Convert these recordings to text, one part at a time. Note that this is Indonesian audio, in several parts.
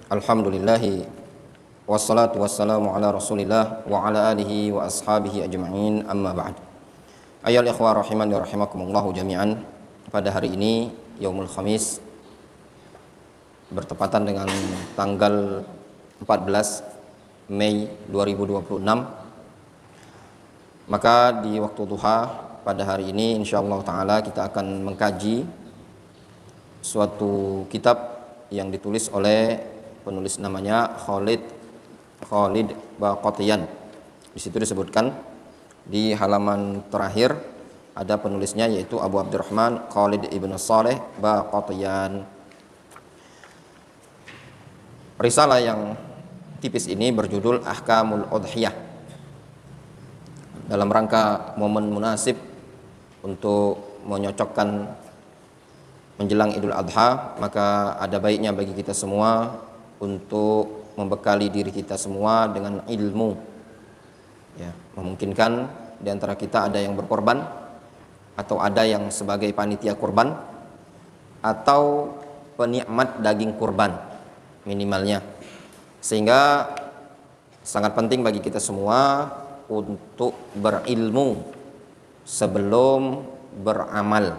Alhamdulillahi wassalatu wassalamu ala Rasulillah wa ala alihi wa ashabihi ajma'in, amma ba'd. Ayyuhal ikhwah rahimani wa rahimakumullah jami'an. Pada hari ini Yaumul Khamis bertepatan dengan tanggal 14 Mei 2026. Maka di waktu duha pada hari ini insyaallah taala kita akan mengkaji suatu kitab yang ditulis oleh penulis namanya Khalid Baqatiyan. Di situ disebutkan di halaman terakhir ada penulisnya yaitu Abu Abdurrahman Khalid ibn Saleh Baqatiyan. Risalah yang tipis ini berjudul Ahkamul Udhiyah. Dalam rangka momen munasib untuk menyocokkan menjelang Idul Adha, maka ada baiknya bagi kita semua untuk membekali diri kita semua dengan ilmu. Ya, memungkinkan di antara kita ada yang berkorban atau ada yang sebagai panitia kurban atau penikmat daging kurban minimalnya. Sehingga sangat penting bagi kita semua untuk berilmu sebelum beramal.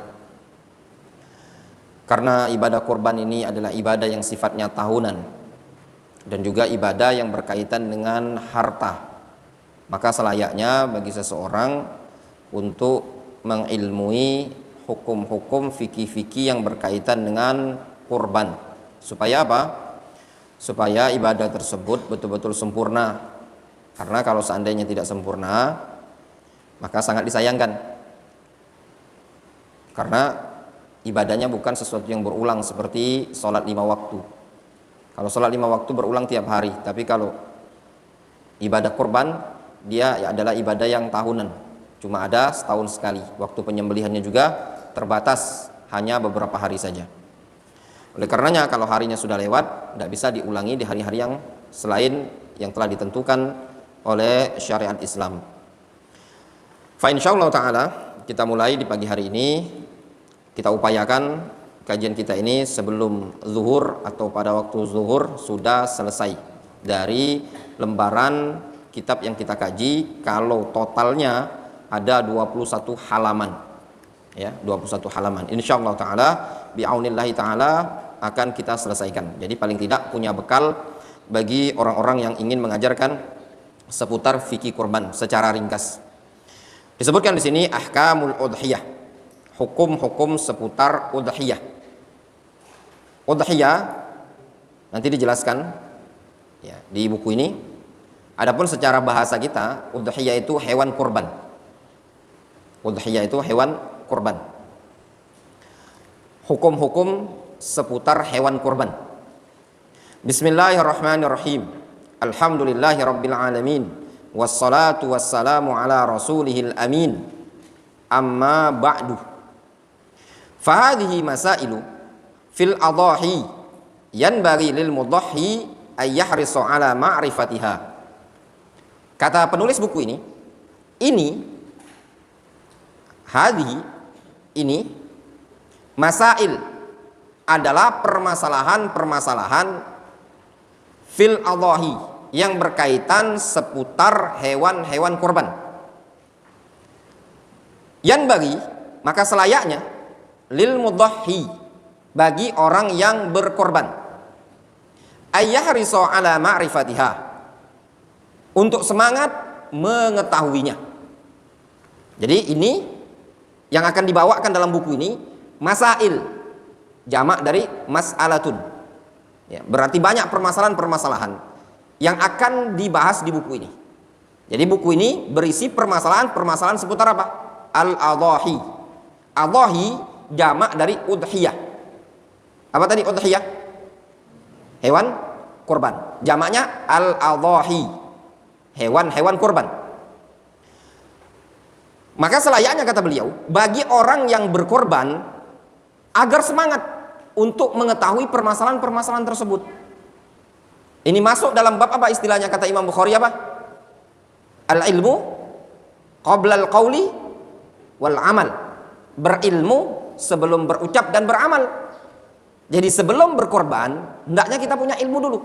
Karena ibadah kurban ini adalah ibadah yang sifatnya tahunan dan juga ibadah yang berkaitan dengan harta. Maka selayaknya bagi seseorang untuk mengilmui hukum-hukum fikih-fikih yang berkaitan dengan kurban. Supaya apa? Supaya ibadah tersebut betul-betul sempurna. Karena kalau seandainya tidak sempurna, maka sangat disayangkan. Karena ibadahnya bukan sesuatu yang berulang seperti sholat 5 waktu. Kalau sholat 5 waktu berulang tiap hari, tapi kalau ibadah kurban dia adalah ibadah yang tahunan, cuma ada setahun sekali. Waktu penyembelihannya juga terbatas hanya beberapa hari saja. Oleh karenanya kalau harinya sudah lewat, tidak bisa diulangi di hari-hari yang selain yang telah ditentukan oleh syariat Islam. Fa insyaallah taala kita mulai di pagi hari ini. Kita upayakan kajian kita ini sebelum zuhur atau pada waktu zuhur sudah selesai dari lembaran kitab yang kita kaji. Kalau totalnya ada 21 halaman, ya, 21 halaman. Insyaallah taala bi'aunillahi taala akan kita selesaikan. Jadi paling tidak punya bekal bagi orang-orang yang ingin mengajarkan seputar fikih kurban secara ringkas. Disebutkan di sini ahkamul udhiyah. Hukum-hukum seputar udhiyah. Udhiyah nanti dijelaskan ya, di buku ini. Adapun secara bahasa kita, udhiyah itu hewan kurban. Udhiyah itu hewan kurban. Hukum-hukum seputar hewan kurban. Bismillahirrahmanirrahim. Alhamdulillahirabbil alamin. Wassalatu wassalamu ala rasulihil amin. Amma ba'du. Fahadhihi masailu fil adahi yanbaghi lil mudahhi ay yahrisu ala ma'rifatiha. Kata penulis buku ini hadhihi, ini masail adalah permasalahan-permasalahan fil adahi yang berkaitan seputar hewan-hewan kurban. Yanbaghi, maka selayaknya lil mudahhi, bagi orang yang berkorban, ayyahrisu ala ma'rifatiha, untuk semangat mengetahuinya. Jadi ini yang akan dibawakan dalam buku ini masail, jamak dari mas'alatun ya, berarti banyak permasalahan-permasalahan yang akan dibahas di buku ini. Jadi buku ini berisi permasalahan-permasalahan seputar apa? Al-adahi. Adahi jamak dari udhiyah. Apa tadi udhiyah? Hewan kurban. Jamaknya al-adahi. Hewan-hewan kurban. Maka selayaknya kata beliau, bagi orang yang berkorban agar semangat untuk mengetahui permasalahan-permasalahan tersebut. Ini masuk dalam bab apa istilahnya kata Imam Bukhari apa? Al-ilmu qabla al-qawli wal amal. Berilmu sebelum berucap dan beramal. Jadi sebelum berkorban, hendaknya kita punya ilmu dulu.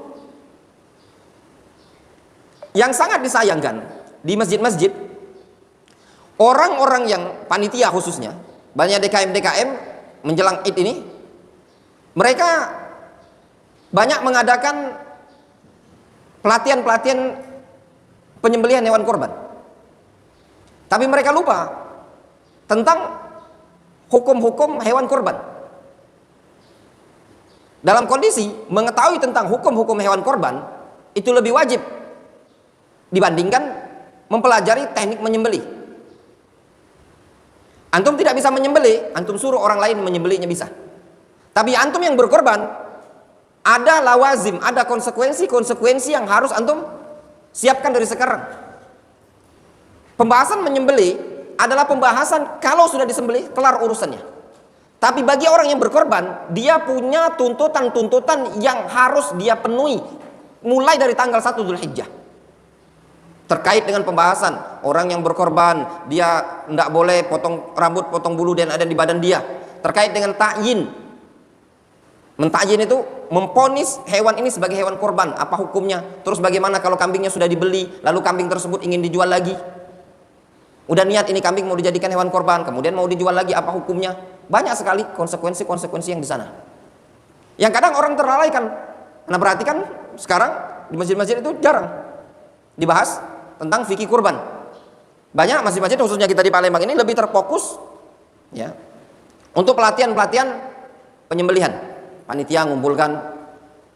Yang sangat disayangkan di masjid-masjid, orang-orang yang panitia khususnya, banyak DKM-DKM menjelang Id ini, mereka banyak mengadakan pelatihan-pelatihan penyembelihan hewan korban. Tapi mereka lupa tentang hukum-hukum hewan korban. Dalam kondisi mengetahui tentang hukum-hukum hewan korban itu lebih wajib dibandingkan mempelajari teknik menyembelih. Antum tidak bisa menyembelih, antum suruh orang lain menyembelihnya bisa. Tapi antum yang berkorban, ada lawazim, ada konsekuensi yang harus antum siapkan dari sekarang. Pembahasan menyembelih adalah pembahasan kalau sudah disembelih kelar urusannya. Tapi bagi orang yang berkorban, dia punya tuntutan-tuntutan yang harus dia penuhi mulai dari tanggal 1 Dzulhijjah. Terkait dengan pembahasan orang yang berkorban, dia tidak boleh potong rambut, potong bulu dan ada di badan dia. Terkait dengan ta'yin, mentakyin itu memponis hewan ini sebagai hewan korban, apa hukumnya? Terus bagaimana kalau kambingnya sudah dibeli, lalu kambing tersebut ingin dijual lagi? Udah niat ini kambing mau dijadikan hewan korban, kemudian mau dijual lagi, apa hukumnya? Banyak sekali konsekuensi-konsekuensi yang di sana. Yang kadang orang terlalaikan. Nah perhatikan sekarang di masjid-masjid itu jarang dibahas tentang fikih kurban. Banyak masjid-masjid khususnya kita di Palembang ini lebih terfokus ya untuk pelatihan-pelatihan penyembelihan. Panitia ngumpulkan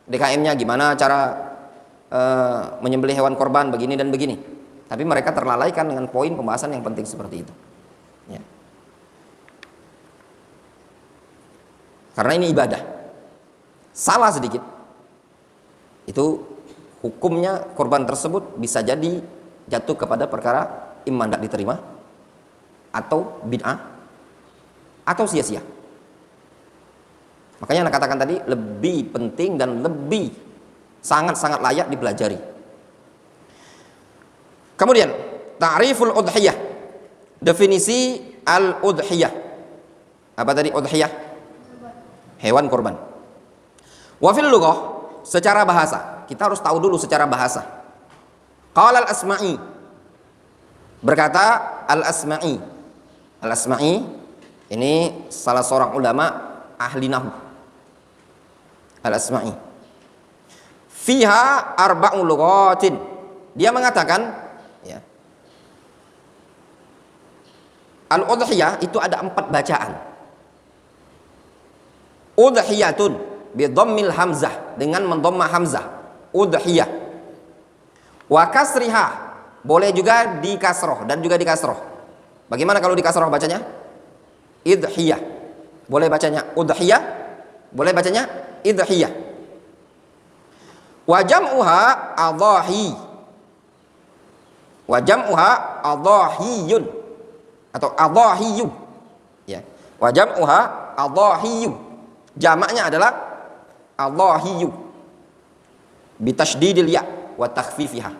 DKM-nya gimana cara menyembelih hewan korban begini dan begini. Tapi mereka terlalaikan dengan poin pembahasan yang penting seperti itu. Ya. Karena ini ibadah. Salah sedikit, itu hukumnya korban tersebut bisa jadi jatuh kepada perkara imma tidak diterima, atau bid'ah, atau sia-sia. Makanya anak katakan tadi lebih penting dan lebih sangat-sangat layak dipelajari. Kemudian ta'riful udhiyah, definisi al-udhiyah. Apa tadi udhiyah? Hewan korban. Wa fil lughah, secara bahasa, kita harus tahu dulu secara bahasa. Qala al-Asma'i, berkata al-Asma'i. Al-Asma'i ini salah seorang ulama ahli nahwu. Al-Asma'i. Fiha arba'u lughatin. Dia mengatakan ya, al-udhiyah itu ada 4 bacaan. Udhiyatun bi dhammil hamzah, dengan mendhammah hamzah, udhiyah. Wa kasriha, boleh juga di kasroh dan juga di kasroh. Bagaimana kalau di kasroh bacanya? Idhiyah. Boleh bacanya udhiyah, boleh bacanya idhiyah. Wa jam'uha adhahi. Wa jam'uha adhahiyun atau adhahiyu. Ya. Wa jam'uha adhahiyu. Jamaknya adalah adhahiyu. Bitasydidil ya wa takhfifiha.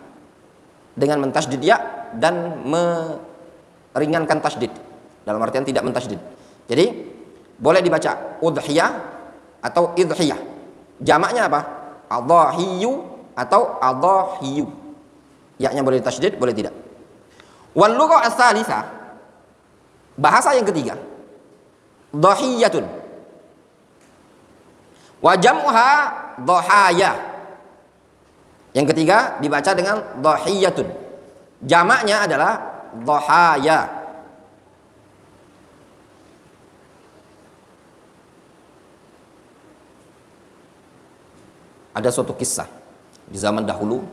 Dengan mentasydid ya dan meringankan tasydid. Dalam artian tidak mentasydid. Jadi boleh dibaca udhiyah atau idhiyah. Jamaknya apa? Adhahiyu atau adhahiyu. Ya-nya boleh ditasydid, boleh tidak. Wal lughah ats-tsalitsah, bahasa yang ketiga, dhahiyatun. Wa jam'uha dhahaya. Yang ketiga dibaca dengan dhahiyatun. Jamaknya adalah dhahaya. Ada suatu kisah di zaman dahulu,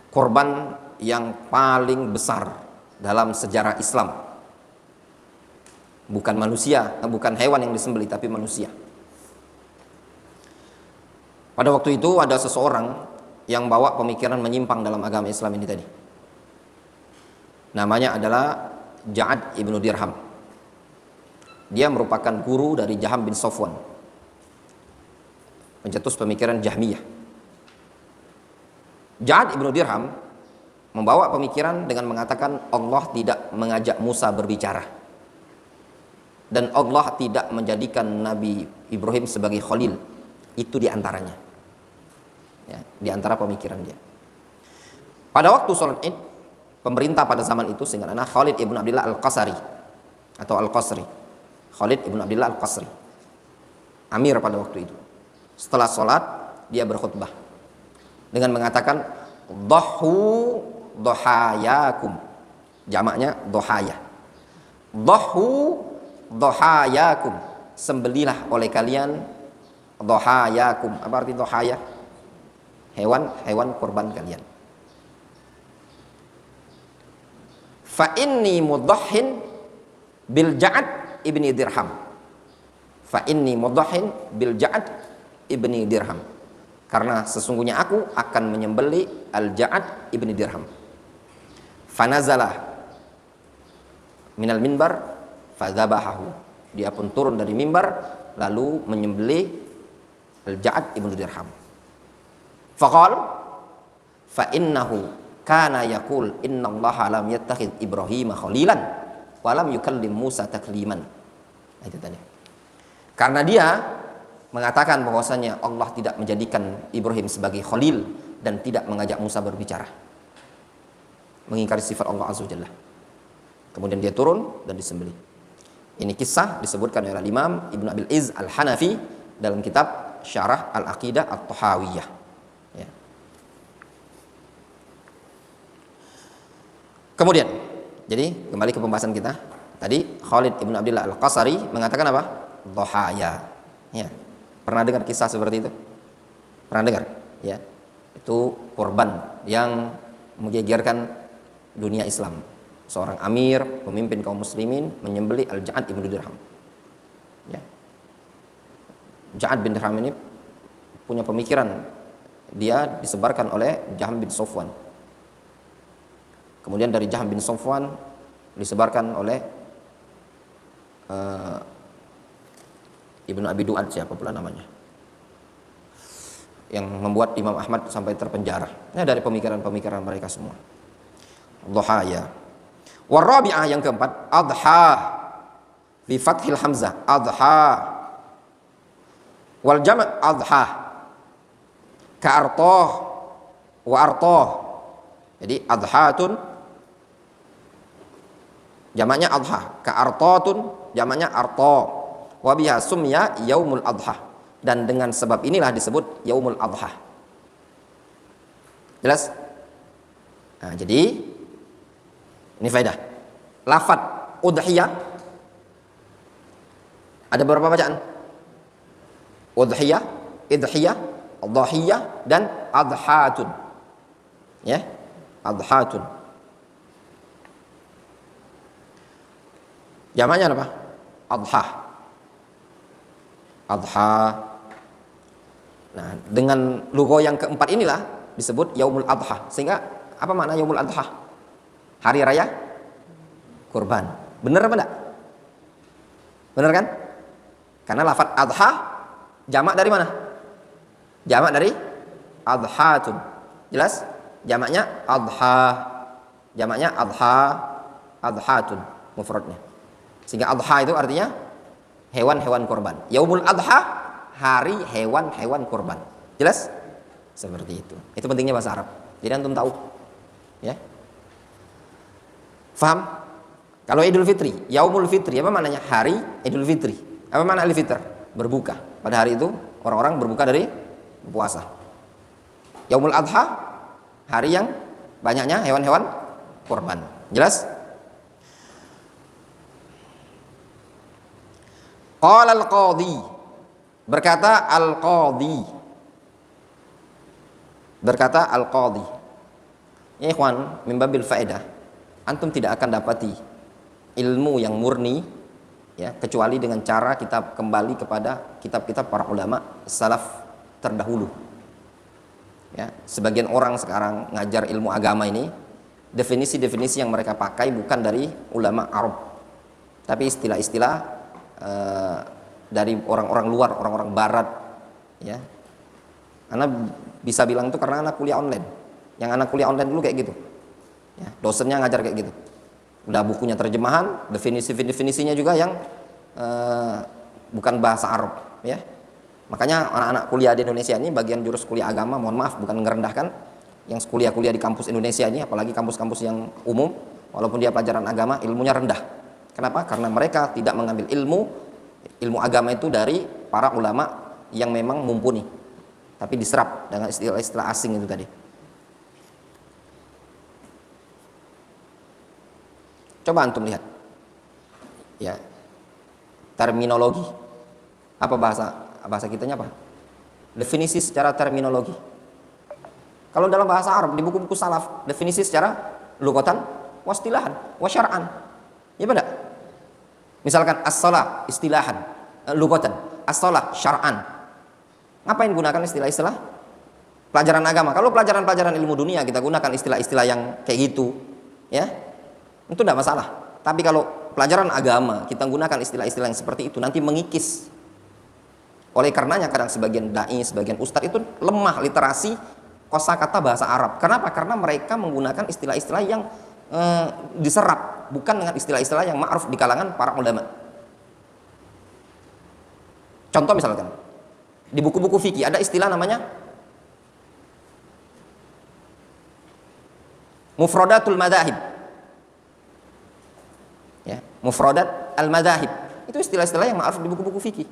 korban yang paling besar dalam sejarah Islam, bukan manusia, bukan hewan yang disembelih, tapi manusia. Pada waktu itu ada seseorang yang bawa pemikiran menyimpang dalam agama Islam ini tadi. Namanya adalah Ja'ad ibnu Dirham. Dia merupakan guru dari Jaham bin Safwan, pencetus pemikiran Jahmiyah. Ja'ad ibnu Dirham membawa pemikiran dengan mengatakan Allah tidak mengajak Musa berbicara. dan Allah tidak menjadikan Nabi Ibrahim sebagai khalil. Itu diantaranya, ya, diantara pemikiran dia. Pada waktu sholat id, pemerintah pada zaman itu sehingga anak Khalid ibn Abdullah al-Qasri atau al-Qasri, Khalid ibn Abdullah al-Qasri, amir pada waktu itu. Setelah sholat dia berkhutbah dengan mengatakan dhahu dhahayakum, jamaknya dhahaya. Dhahu dhahayakum, sembelilah oleh kalian dhahayakum. Apa arti dhahaya? Hewan kurban kalian. Fa inni mudahhin bil Ja'ad ibni Dirham. Fa inni mudahhin bil Ja'ad ibni Dirham. Karena sesungguhnya aku akan menyembelih al Ja'ad ibni Dirham. Fanazala minal minbar fadzabahahu. Dia pun turun dari mimbar lalu menyembelih al Ja'ad ibni Dirham. Faqal fa innahu kana yaqul innallaha lam yattakhidh Ibrahim khalilan wa lam yukallim Musa takliman. Itu tadi. Karena dia mengatakan bahwasanya Allah tidak menjadikan Ibrahim sebagai khalil dan tidak mengajak Musa berbicara, mengingkari sifat Allah Azza wa Jalla. Kemudian dia turun dan disembelih. Ini kisah disebutkan oleh Imam Ibnu Abil Izz Al-Hanafi dalam kitab Syarah Al-Aqidah At-Tahawiyah. Ya. Kemudian, jadi kembali ke pembahasan kita. Tadi Khalid ibn Abdullah al-Qasri mengatakan apa? Dhahaya. Ya. Pernah dengar kisah seperti itu? Pernah dengar? Ya. Itu korban yang menggegerkan dunia Islam. Seorang amir, pemimpin kaum muslimin menyembelih Al-Ja'ad ibn Dirham. Ya. Ja'ad bin Dirham ini punya pemikiran, dia disebarkan oleh Jahm bin Safwan. Kemudian dari Jahm bin Safwan disebarkan oleh Ibnu Abi Du'ad, siapa pula namanya, yang membuat Imam Ahmad sampai terpenjara. Ini dari pemikiran-pemikiran mereka semua. Dhahaya. Warabi'ah, yang keempat, adha bi fathil hamzah, adha wal jama' adha ka artah wa artah. Jadi adhatun jamaknya adha, ka artatun jamaknya arta, wa biha sumya yaumul adha, dan dengan sebab inilah disebut yaumul adha. Jelas? Nah, jadi ini faedah. Lafaz udhiyah ada berapa bacaan? Udhiyah, idhiyah, dhahiyah, dan adhatun. Ya, adhatun. Jamaknya apa? Adha. Adha. Nah, dengan logo yang keempat inilah disebut yaumul adha. Sehingga apa makna yaumul adha? Hari raya kurban. Benar apa enggak? Benar kan? Karena lafaz adha jamak dari mana? Jamak dari adhatun. Jelas? Jamaknya adha. Jamaknya adha, adhatun mufradnya. Sehingga adha itu artinya hewan-hewan kurban. Yaumul adha, hari hewan-hewan kurban. Jelas? Seperti itu. Itu pentingnya bahasa Arab. Jadi antum tahu. Ya. Faham? Kalau Idul Fitri, Yaumul Fitri, apa maknanya? Hari Idul Fitri. Apa makna Idul Fitr? Berbuka. Pada hari itu orang-orang berbuka dari puasa. Yaumul Adha, hari yang banyaknya hewan-hewan kurban. Jelas? Qala al-qadhi, berkata al-qadhi, berkata al-qadhi, ya ikhwan, min babil faedah, antum tidak akan dapati ilmu yang murni, ya, kecuali dengan cara kita kembali kepada kitab-kitab para ulama salaf terdahulu. Ya, sebagian orang sekarang ngajar ilmu agama ini, definisi-definisi yang mereka pakai bukan dari ulama Arab, tapi istilah-istilah dari orang-orang luar, orang-orang barat, ya. Anak bisa bilang itu karena anak kuliah online. Yang anak kuliah online dulu kayak gitu, ya, dosennya ngajar kayak gitu. Udah bukunya terjemahan, definisi-definisinya juga yang bukan bahasa Arab, ya. Makanya anak-anak kuliah di Indonesia ini bagian jurus kuliah agama, mohon maaf bukan merendahkan yang kuliah-kuliah di kampus Indonesia ini, apalagi kampus-kampus yang umum, walaupun dia pelajaran agama, ilmunya rendah. Kenapa? Karena mereka tidak mengambil ilmu agama itu dari para ulama yang memang mumpuni, tapi diserap dengan istilah-istilah asing itu tadi. Coba antum lihat, ya, terminologi. Apa bahasa kitanya apa? Definisi secara terminologi. Kalau dalam bahasa Arab di buku-buku salaf, definisi secara lugatan, wastilahan, wasyar'an. Ya benar? Misalkan as-shalah istilahan, lugatan, as-shalah syar'an. Ngapain gunakan istilah-istilah pelajaran agama? Kalau pelajaran-pelajaran ilmu dunia kita gunakan istilah-istilah yang kayak gitu, ya, itu tidak masalah. Tapi kalau pelajaran agama kita gunakan istilah-istilah yang seperti itu, nanti mengikis. Oleh karenanya kadang sebagian dai, sebagian ustadz itu lemah literasi kosakata bahasa Arab. Kenapa? Karena mereka menggunakan istilah-istilah yang diserap, bukan dengan istilah-istilah yang ma'ruf di kalangan para ulama. Contoh misalkan, di buku-buku fikih ada istilah namanya mufradatul madahib. Ya, mufradat al-madahib. Itu istilah-istilah yang ma'ruf di buku-buku fikih.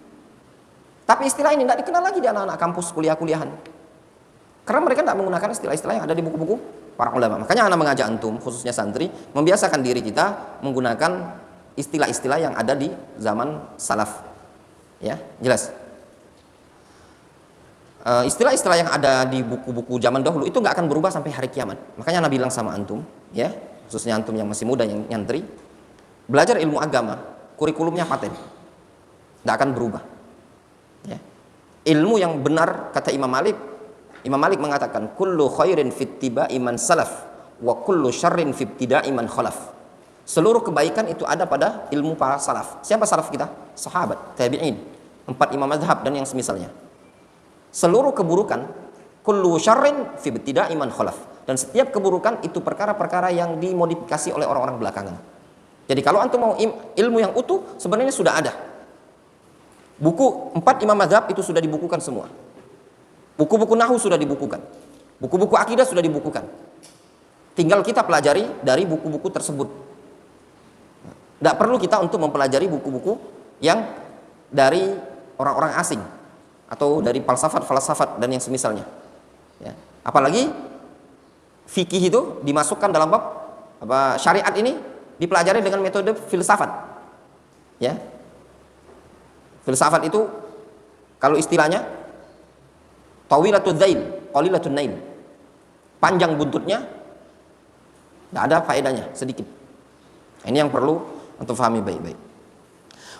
Tapi istilah ini tidak dikenal lagi di anak-anak kampus kuliah-kuliahan. Karena mereka tidak menggunakan istilah-istilah yang ada di buku-buku para ulama. Makanya anak mengajak antum, khususnya santri, membiasakan diri kita menggunakan istilah-istilah yang ada di zaman salaf. Ya, jelas. Istilah-istilah yang ada di buku-buku zaman dahulu itu nggak akan berubah sampai hari kiamat. Makanya Nabi bilang sama antum, ya, khususnya antum yang masih muda yang nyantri, belajar ilmu agama, kurikulumnya paten, nggak akan berubah. Ya. Ilmu yang benar, kata Imam Malik mengatakan kullu khairin fittiba'i man salaf wa kullu syarrin fibtida'i man khalaf. Seluruh kebaikan itu ada pada ilmu para salaf. Siapa salaf kita? Sahabat, tabi'in, 4 imam mazhab dan yang semisalnya. Seluruh keburukan kullu syarrin fibtida'i man khalaf, dan setiap keburukan itu perkara-perkara yang dimodifikasi oleh orang-orang belakangan. Jadi kalau antum mau ilmu yang utuh, sebenarnya sudah ada. Buku 4 imam mazhab itu sudah dibukukan semua. Buku-buku nahwu sudah dibukukan. Buku-buku akidah sudah dibukukan. Tinggal kita pelajari dari buku-buku tersebut. Tidak perlu kita untuk mempelajari buku-buku yang dari orang-orang asing atau dari falsafat dan yang semisalnya. Ya. Apalagi fikih itu dimasukkan dalam bab syariat ini dipelajari dengan metode filsafat. Ya. Filsafat itu kalau istilahnya tawilatul dhail, qalilatul nail. Panjang buntutnya, tidak ada faedahnya, sedikit. Ini yang perlu untuk fahami baik-baik.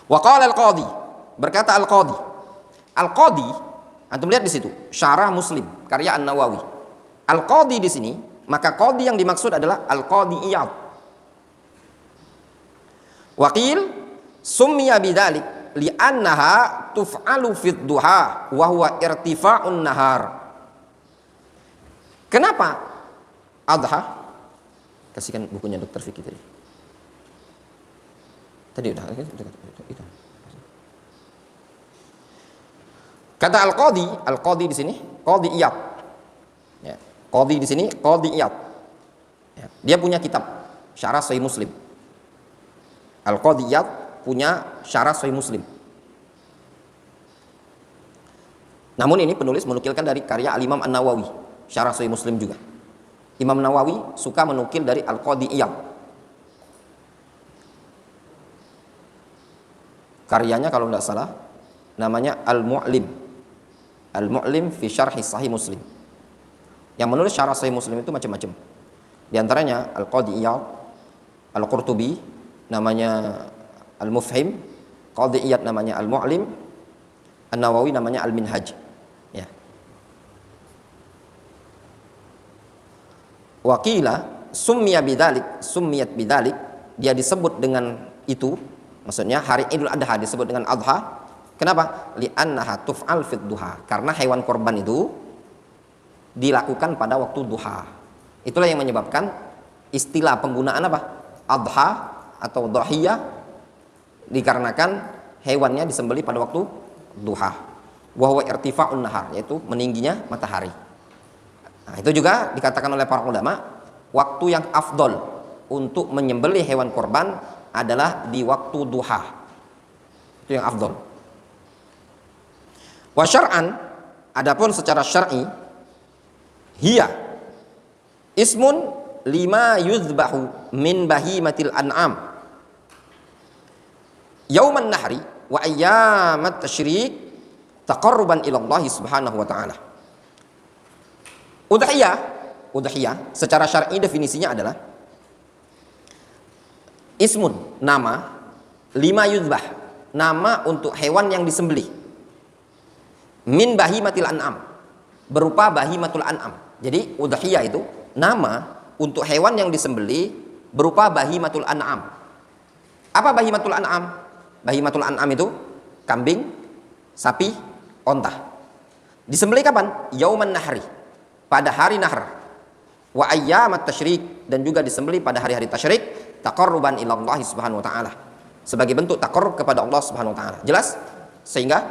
Wa qala al-qadhi, berkata al-qadhi. Al-qadhi, antum lihat di situ, Syarah Muslim, karya An-Nawawi. Al-qadhi di sini, maka qadhi yang dimaksud adalah al-qadhi Iyad. Waqil summiya bidzalik li'annaha tuf'alu fid duha wa huwa irtifa'un nahar. Kenapa adha? Kasihkan bukunya Dr. Fikri tadi. Tadi udah. Kata al-qadhi di sini, qadhi Iyad. Ya, qadhi di sini, qadhi Iyad. Ya, dia punya kitab Syarah Sahih Muslim. Al-Qadhi Iyad punya Syarah Sahih Muslim. Namun ini penulis menukilkan dari karya Al-Imam An-Nawawi, Syarah Sahih Muslim juga. Imam Nawawi suka menukil dari Al-Qadhi Iyad. Karyanya kalau tidak salah namanya Al-Mu'lim. Al-Mu'lim fi Syarhi Sahih Muslim. Yang menulis Syarah Sahih Muslim itu macam-macam. Di antaranya Al-Qadhi Iyad, Al-Qurtubi namanya Al-Mufhim, Qadhi Iyad namanya Al-Mu'lim, An-Nawawi namanya Al-Minhaj. Ya. Waqila summiyat bidzalik, dia disebut dengan itu, maksudnya hari Idul Adha disebut dengan adha. Kenapa? Li'annaha tuf'al fid duha, karena hewan korban itu dilakukan pada waktu duha. Itulah yang menyebabkan istilah penggunaan apa? Adha atau dhahiyah, dikarenakan hewannya disembelih pada waktu duha. Wa huwa irtifa'un nahar, yaitu meningginya matahari. Nah, itu juga dikatakan oleh para ulama, waktu yang afdol untuk menyembelih hewan kurban adalah di waktu duha. Itu yang afdol. Wa syar'an, adapun secara syar'i, hiya ismun lima yuzbahu min bahimatil an'am yauman nahri wa ayyamat tasyrik taqarruban ila Allah subhanahu wa ta'ala. Udhiyah secara syar'i definisinya adalah ismun, nama, lima yuzbah, nama untuk hewan yang disembelih, min bahimatil an'am, berupa bahimatul an'am. Jadi udhiyah itu nama untuk hewan yang disembelih berupa bahimatul an'am. Apa bahimatul an'am? Bahimatul an'am itu kambing, sapi, onta. Disembelih kapan? Yauman nahri, pada hari nahr. Wa ayyamat tasyrik, dan juga disembelih pada hari-hari tasyrik, taqarruban ila Allah subhanahu wa ta'ala, sebagai bentuk taqarrub kepada Allah subhanahu wa ta'ala. Jelas? Sehingga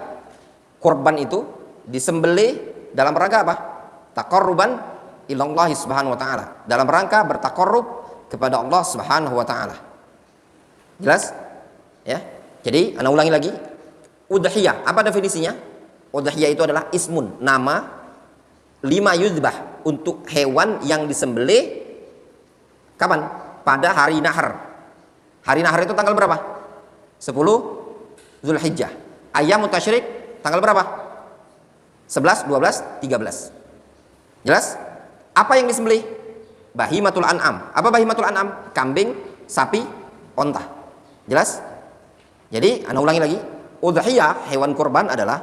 kurban itu disembelih dalam rangka apa? Taqarruban ila Allah subhanahu wa ta'ala, dalam rangka bertaqarrub kepada Allah subhanahu wa ta'ala. Jelas? Ya. Jadi, ana ulangi lagi. Udhiyah, apa definisinya? Udhiyah itu adalah ismun, nama, lima yuzbah, untuk hewan yang disembelih kapan? Pada hari nahr. Hari nahr itu tanggal berapa? 10 Zulhijjah. Ayyamut tasyrik tanggal berapa? 11, 12, 13. Jelas? Apa yang disembelih? Bahimatul an'am. Apa bahimatul an'am? Kambing, sapi, onta. Jelas? Jadi, ana ulangi lagi. Udhiyah, hewan kurban, adalah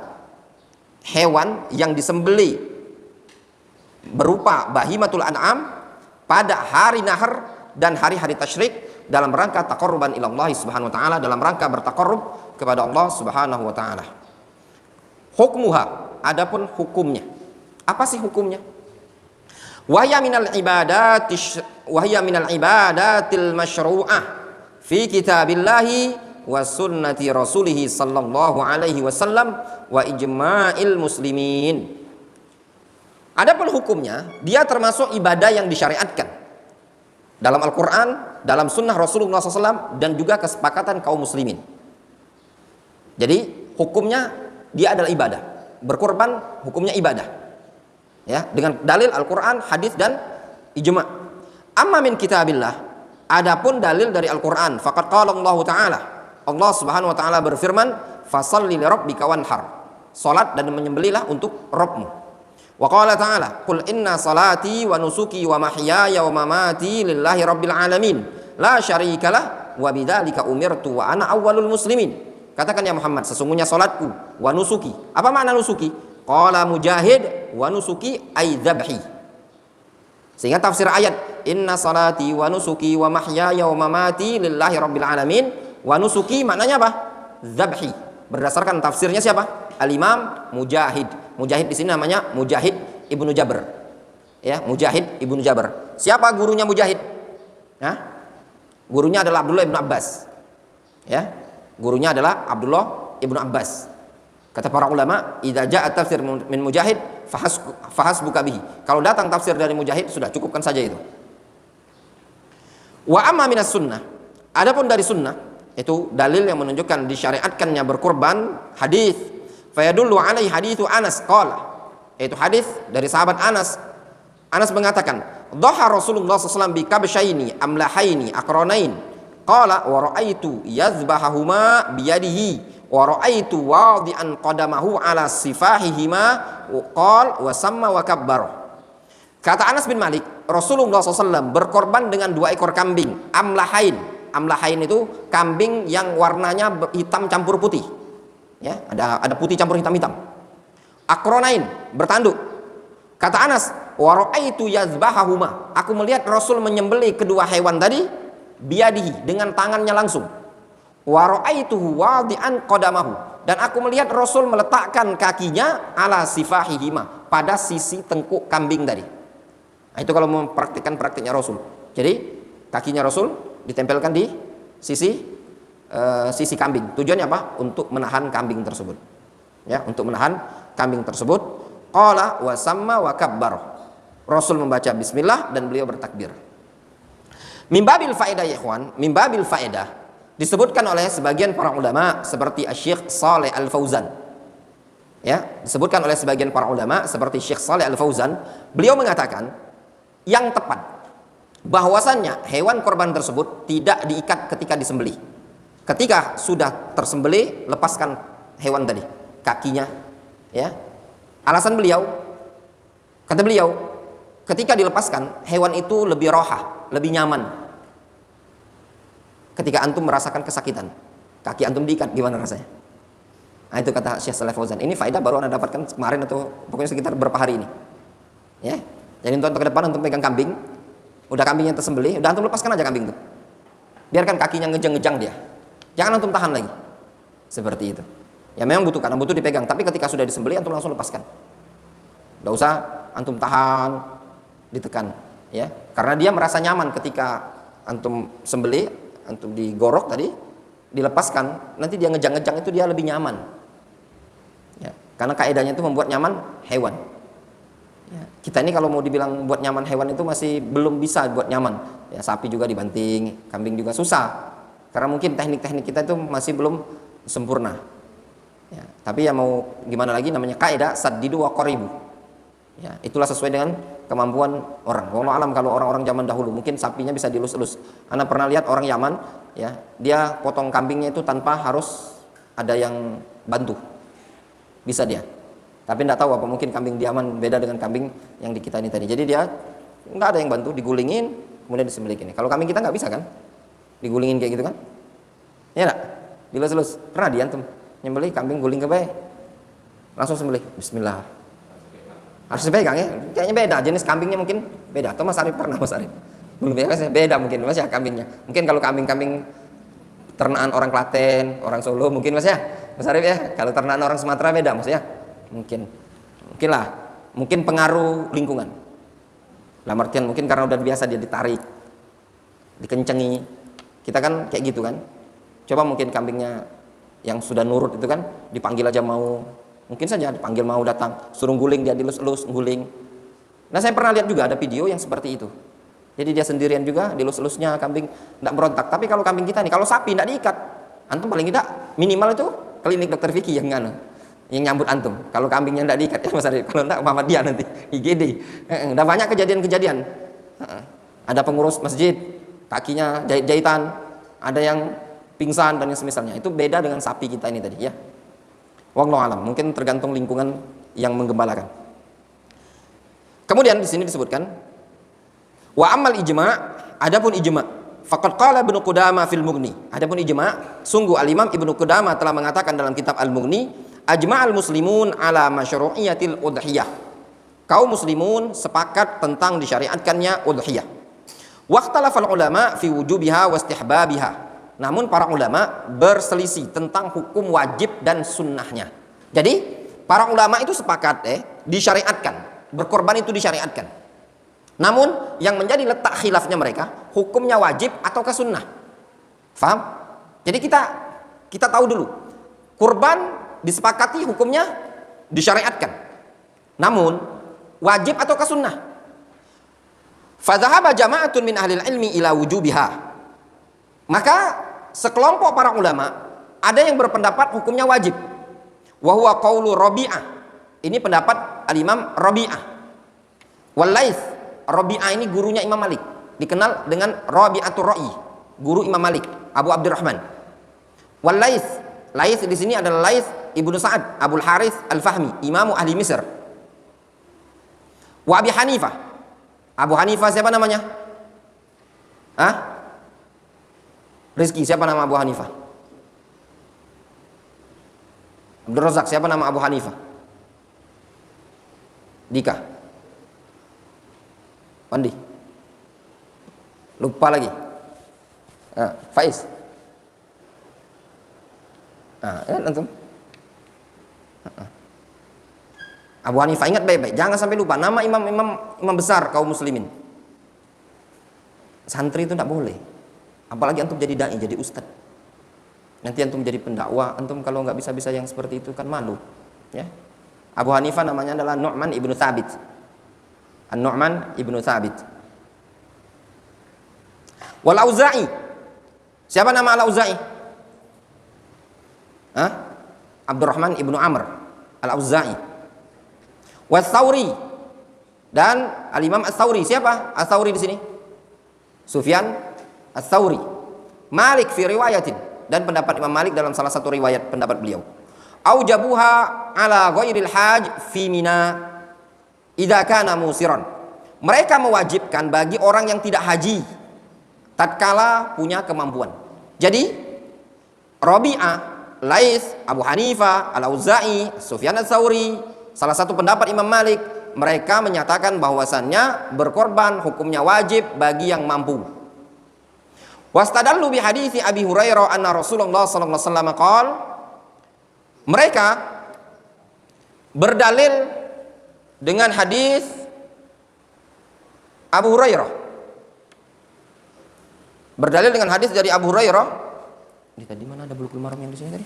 hewan yang disembelih berupa bahimatul an'am pada hari nahr dan hari-hari tasyrik dalam rangka taqarruban ila Allah subhanahu wa ta'ala, dalam rangka bertaqarrub kepada Allah subhanahu wa ta'ala. Hukmuha, adapun hukumnya. Apa sih hukumnya? Wahya minal ibadatil masyru'ah fi kitabillahi wa sunnati rasulihi sallallahu alaihi wasallam wa ijma'il muslimin. Adapun hukumnya, dia termasuk ibadah yang disyariatkan dalam Al-Quran, dalam sunnah Rasulullah SAW, dan juga kesepakatan kaum muslimin. Jadi hukumnya dia adalah ibadah. Berkurban hukumnya ibadah, ya, dengan dalil Al-Quran, hadis, dan ijma'. Amma min kitabillah, adapun dalil dari Al-Quran, faqad qala Allah Ta'ala, Allah subhanahu wa ta'ala berfirman, fasalli li rabbika wanhar, salat dan menyembelihlah untuk Rabbmu. Wa qala ta'ala, qul inna salati wa nusuki wa mahyaya wa mamati lillahi rabbil alamin, la syarikalah wa bidzalika umirtu wa ana awwalul muslimin. Katakan ya Muhammad, sesungguhnya salatku, wa nusuki. Apa makna nusuki? Qala Mujahid, wa nusuki ay dzabhi. Sehingga tafsir ayat, inna salati wa nusuki wa mahyaya wa mamati lillahi rabbil alamin, wa nusuki maknanya apa? Dzabhi. Berdasarkan tafsirnya siapa? Al-Imam Mujahid. Mujahid di sini namanya Mujahid Ibnu Jabr. Ya, Mujahid Ibnu Jabr. Siapa gurunya Mujahid? Hah? Gurunya adalah Abdullah Ibnu Abbas. Ya. Gurunya adalah Abdullah Ibnu Abbas. Kata para ulama, idza jaa tafsir min Mujahid fahasbuka bihi. Kalau datang tafsir dari Mujahid, sudah cukupkan saja itu. Wa amma minas sunnah. Adapun dari sunnah, itu dalil yang menunjukkan disyariatkannya berkurban, hadis. Fayadullu alaihi haditsu Anas qala, yaitu hadis dari sahabat Anas. Anas mengatakan, dhaha Rasulullah SAW bi kabshaini amlahaini aqranain. Qala wa ra'aitu yazbahahuma biyadihi wa ra'aitu wadi'an qadamahu ala sifahihima wa qala wa samma wa kabbara. Kata Anas bin Malik, Rasulullah SAW berkorban dengan 2 ekor kambing amlahain. Amlahain itu kambing yang warnanya hitam campur putih. Ya, ada putih campur hitam-hitam. Aqranain, bertanduk. Kata Anas, wa ra'aitu yazbahahuma. Aku melihat Rasul menyembelih kedua hewan tadi biadihi, dengan tangannya langsung. Wa ra'aituhu wadi'an qadamahu, dan aku melihat Rasul meletakkan kakinya ala sifahihima, pada sisi tengkuk kambing tadi. Nah, itu kalau mempraktikkan praktiknya Rasul. Jadi kakinya Rasul ditempelkan di sisi sisi kambing. Tujuannya apa? Untuk menahan kambing tersebut. Ya, untuk menahan kambing tersebut. Qala wa samma wa kabbar. Rasul membaca bismillah dan beliau bertakbir. Mimbabil faedah ya ikhwan, mimbabil faedah disebutkan oleh sebagian para ulama seperti Syekh Shalih Al-Fauzan. Ya, disebutkan oleh sebagian para ulama seperti Syekh Shalih Al-Fauzan, beliau mengatakan yang tepat bahwasannya hewan korban tersebut tidak diikat ketika disembelih. Ketika sudah tersembelih, lepaskan hewan tadi, kakinya, ya. Alasan beliau, kata beliau, ketika dilepaskan hewan itu lebih rohah, lebih nyaman. Ketika antum merasakan kesakitan, kaki antum diikat, gimana rasanya? Nah, itu kata Syekh Shalih Fauzan. Ini faedah baru anda dapatkan kemarin atau pokoknya sekitar beberapa hari ini. Ya, jadi untuk ke depan antum pegang kambing, udah kambingnya tersembelih, udah antum lepaskan aja kambing itu. Biarkan kakinya ngejang-ngejang dia. Jangan antum tahan lagi. Seperti itu. Ya memang butuh, karena butuh dipegang, tapi ketika sudah disembelih antum langsung lepaskan. Enggak usah antum tahan, ditekan, ya. Karena dia merasa nyaman ketika antum sembelih, antum digorok tadi, dilepaskan, nanti dia ngejang-ngejang itu dia lebih nyaman. Ya, karena kaedahnya itu membuat nyaman hewan. Ya, kita ini kalau mau dibilang buat nyaman hewan itu masih belum bisa buat nyaman. Ya, sapi juga dibanting, kambing juga susah. Karena mungkin teknik-teknik kita itu masih belum sempurna. Ya, tapi ya mau gimana lagi, namanya kaedah saddidu wa qaribu. Ya, itulah sesuai dengan kemampuan orang. Wallahu alam kalau orang-orang zaman dahulu mungkin sapinya bisa dilus-elus. Anda pernah lihat orang Yaman, ya, dia potong kambingnya itu tanpa harus ada yang bantu. Bisa dia. Tapi tidak tahu apa mungkin kambing di Yaman beda dengan kambing yang di kita ini tadi. Jadi dia nggak ada yang bantu, digulingin kemudian disembelih ini. Kalau kambing kita nggak bisa kan? Digulingin kayak gitu kan? Ya enggak? Dilus-elus. Pernah diantum nyembelih kambing guling ke bae. Langsung sembelih. Bismillah. Harus dipegang ya, kayaknya beda, jenis kambingnya mungkin beda. Atau Mas Arif pernah, Mas Arif? Belum ya, beda mungkin Mas ya kambingnya. Mungkin kalau kambing-kambing ternaan orang Klaten, orang Solo mungkin Mas ya, Mas Arif ya. Kalau ternaan orang Sumatera beda Mas ya. Mungkin lah, mungkin pengaruh lingkungan. Dalam artian mungkin karena udah biasa dia ditarik, dikencengi. Kita kan kayak gitu kan. Coba mungkin kambingnya yang sudah nurut itu kan dipanggil aja mau. Mungkin saja dipanggil mau datang, suruh guling dia dilus-elus, guling. Nah saya pernah lihat juga ada video yang seperti itu. Jadi dia sendirian juga, dilus-elusnya kambing, tidak berontak. Tapi kalau kambing kita nih, kalau sapi tidak diikat, antum paling tidak minimal itu klinik dokter Vicky yang nyambut antum. Kalau kambingnya tidak diikat ya Mas Arif, kalau tidak Muhammadiyah nanti IGD. Udah banyak kejadian-kejadian. Ada pengurus masjid, kakinya jahit-jahitan, ada yang pingsan dan yang semisalnya. Itu beda dengan sapi kita ini tadi ya. Wallahu alam, mungkin tergantung lingkungan yang menggembalakan. Kemudian di sini disebutkan wa amal ijma', adapun ijma', faqad qala Ibnu Qudamah fil Mughni. Adapun ijma', sungguh Al-Imam Ibnu Qudamah telah mengatakan dalam kitab Al-Mughni, ajma'al muslimun ala masyru'iyatil udhiyah. Kaum muslimun sepakat tentang disyariatkannya udhiyah. Waqtalafal ulama fi wujubiha wa istihbabiha. Namun para ulama berselisih tentang hukum wajib dan sunnahnya. Jadi para ulama itu sepakat disyariatkan, berkorban itu disyariatkan. Namun yang menjadi letak khilafnya mereka, hukumnya wajib atau ke sunnah. Faham? Jadi kita tahu dulu, kurban disepakati hukumnya disyariatkan. Namun wajib atau ke sunnah? Fadhahaba jama'atun min ahlil ilmi ila wujubiha. Maka sekelompok para ulama ada yang berpendapat hukumnya wajib. Wa huwa qaulu Rabi'ah. Ini pendapat Al-Imam Rabi'ah. Wal Laits. Rabi'ah ini gurunya Imam Malik, dikenal dengan Rabi'atul Ra'i, guru Imam Malik, Abu Abdurrahman. Wal Laits. Laits di sini adalah Laits Ibnu Sa'ad Abul Harits Al-Fahmi, imamu ahli Mesir. Wa Abi Hanifah. Abu Hanifah siapa namanya? Rizki, siapa nama Abu Hanifah? Abdul Razak, siapa nama Abu Hanifah? Dika. Pandi. Lupa lagi. Faiz. Antum. Abu Hanifah, ingat baik-baik, jangan sampai lupa nama imam besar kaum muslimin. Santri itu tidak boleh. Apalagi antum jadi dai, jadi ustad. Nanti antum jadi pendakwah, antum kalau nggak bisa-bisa yang seperti itu kan malu. Ya. Abu Hanifah namanya adalah Nu'man ibnu Thabit. An-Nu'man ibnu Thabit. Wal Auza'i. Siapa nama Al-Auza'i? Hah? Abdurrahman ibnu Amr Al-Auza'i. Was-Tsauri. Dan Al-Imam Ats-Tsauri. Siapa Ats-Tsauri di sini? Sufyan Ats-Tsauri. Malik fi riwayatin. Dan pendapat Imam Malik dalam salah satu riwayat pendapat beliau. Aujabuha ala ghairil haj fi Mina idza kana musiran. Mereka mewajibkan bagi orang yang tidak haji tatkala punya kemampuan. Jadi Rabi'ah, Laits, Abu Hanifah, Al-Auza'i, Sufyan Ats-Tsauri, salah satu pendapat Imam Malik, mereka menyatakan bahwasannya berkorban hukumnya wajib bagi yang mampu. Wastadallu bi hadithi Abi Hurairah anna Rasulullah sallallahu alaihi wasallam qala. Mereka berdalil dengan hadis Abu Hurairah. Berdalil dengan hadis dari Abu Hurairah. Ini tadi mana ada Bulughul Maram yang di sini tadi?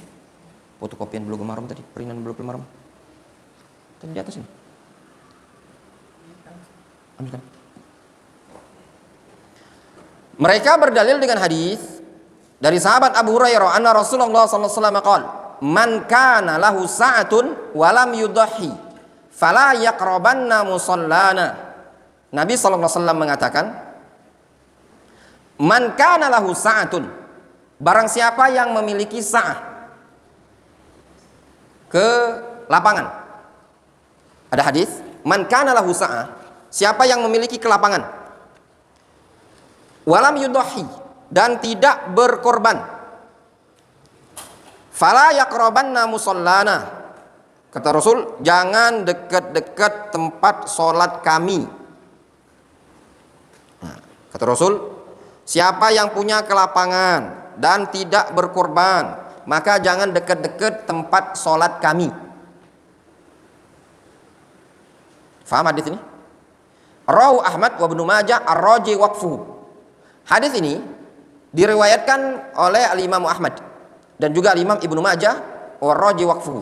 Fotokopian Bulughul Maram tadi, peringan Bulughul Maram. Tadi di atas ini. Ambilkan. Mereka berdalil dengan hadis dari sahabat Abu Hurairah anna Rasulullah sallallahu alaihi wasallam qala, "Man kana lahu sa'atun wa lam yudhi, fala yaqrabanna musallana." Nabi sallallahu alaihi wasallam mengatakan, "Man kana lahu sa'atun," barang siapa yang memiliki sa'ah, ke lapangan. Ada hadis, "Man kana lahu sa'ah," siapa yang memiliki kelapangan. Walam yudhi, dan tidak berkorban. Fala yaqrabanna musallana. Kata Rasul, jangan dekat-dekat tempat sholat kami. Nah, kata Rasul, siapa yang punya kelapangan dan tidak berkorban, maka jangan dekat-dekat tempat sholat kami. Faham hadis ini? Rawahu Ahmad wa Ibnu Majah ar-raji waqfuhu. Hadis ini diriwayatkan oleh Al-Imam Ahmad dan juga Al-Imam Ibnu Majah wa raji waqfuhu.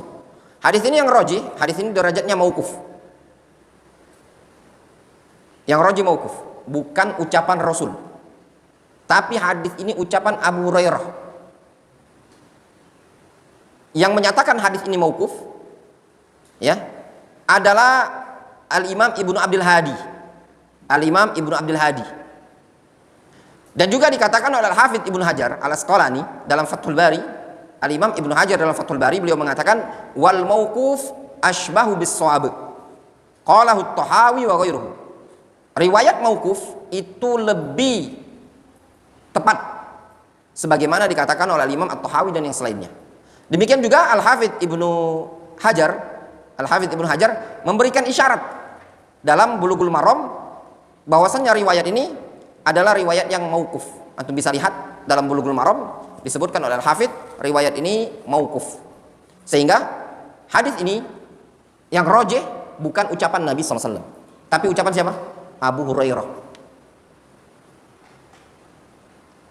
Hadis ini yang raji, hadis ini derajatnya mauquf. Yang raji mauquf, bukan ucapan Rasul. Tapi hadis ini ucapan Abu Hurairah. Yang menyatakan hadis ini mauquf ya adalah Al-Imam Ibnu Abdul Hadi. Al-Imam Ibnu Abdul Hadi. Dan juga dikatakan oleh Al-Hafidz Ibnu Hajar Al-Asqalani dalam Fathul Bari. Al-Imam Ibnu Hajar dalam Fathul Bari beliau mengatakan wal mauquf asbahu bis-shawab. Qalahu At-Tahawi wa ghairuhu. Riwayat mauquf itu lebih tepat sebagaimana dikatakan oleh Imam At-Tahawi dan yang selainnya. Demikian juga Al-Hafidz Ibnu Hajar, Al-Hafidz Ibnu Hajar memberikan isyarat dalam Bulughul Maram bahwasannya riwayat ini adalah riwayat yang mauquf. Antum bisa lihat dalam Bulughul Maram disebutkan oleh Al-Hafidz riwayat ini mauquf. Sehingga hadis ini yang rajih bukan ucapan Nabi sallallahu alaihi wasallam, tapi ucapan siapa? Abu Hurairah.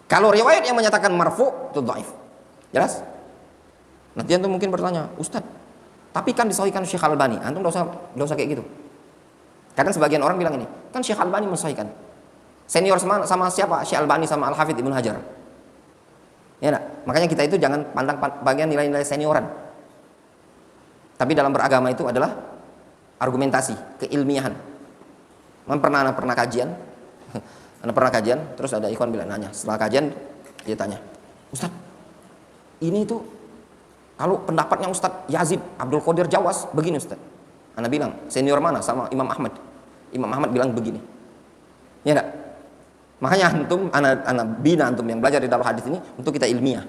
Kalau riwayat yang menyatakan marfu itu dhaif. Jelas? Nanti antum mungkin bertanya, "Ustaz, tapi kan disahihkan Syekh Al-Albani." Antum enggak usah kayak gitu. Kadang sebagian orang bilang ini, "Kan Syekh Al-Albani mensahihkan." Senior sama siapa? Syekh Al-Albani sama Al-Hafidz Ibnu Hajar. Ya enggak? Makanya kita itu jangan pandang bagian nilai-nilai senioran. Tapi dalam beragama itu adalah argumentasi, keilmiahan. Anak pernah kajian. Anak pernah kajian, terus ada ikhwan bilang nanya, setelah kajian dia tanya, "Ustaz, ini tuh kalau pendapatnya Ustaz Yazid Abdul Qadir Jawas begini Ustaz." Anak bilang, "Senior mana?" Sama Imam Ahmad. Imam Ahmad bilang begini. Ya enggak? Makanya antum, anak bina antum yang belajar di dalam hadis ini untuk kita ilmiah.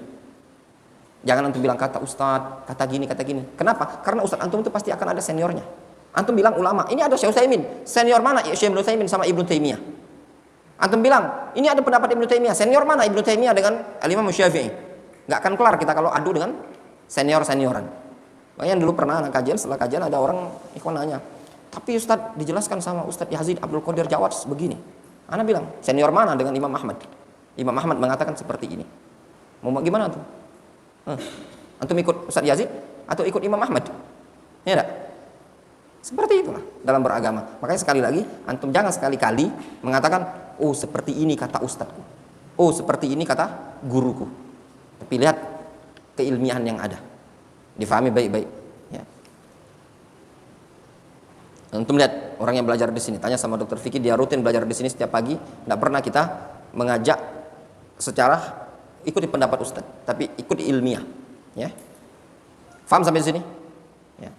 Jangan antum bilang kata Ustaz, kata gini. Kenapa? Karena Ustaz antum itu pasti akan ada seniornya. Antum bilang ulama, ini ada Syekh Utsaimin. Senior mana? Ya, Syekh Utsaimin sama Ibnu Taimiyah. Antum bilang, ini ada pendapat Ibnu Taimiyah. Senior mana Ibnu Taimiyah dengan Al-Imam Syafi'i? Enggak akan kelar kita kalau adu dengan senior-senioran. Makanya dulu pernah anak kajian, setelah kajian ada orang ikhwan nanya, "Tapi Ustaz dijelaskan sama Ustaz Yazid Abdul Qadir Jawas begini." Ana bilang, senior mana dengan Imam Ahmad? Imam Ahmad mengatakan seperti ini. Mau gimana tuh? Antum ikut Ustaz Yazid atau ikut Imam Ahmad? Ya enggak? Seperti itulah dalam beragama. Makanya sekali lagi, antum jangan sekali-kali mengatakan, oh seperti ini kata ustadku, oh seperti ini kata guruku. Tapi lihat keilmiahan yang ada, difahami baik-baik. Ya. Antum lihat orang yang belajar di sini, tanya sama Dokter Fikih, dia rutin belajar di sini setiap pagi, tidak pernah kita mengajak secara ikuti pendapat ustad, tapi ikuti ilmiah. Ya, faham sampai di sini? Ya.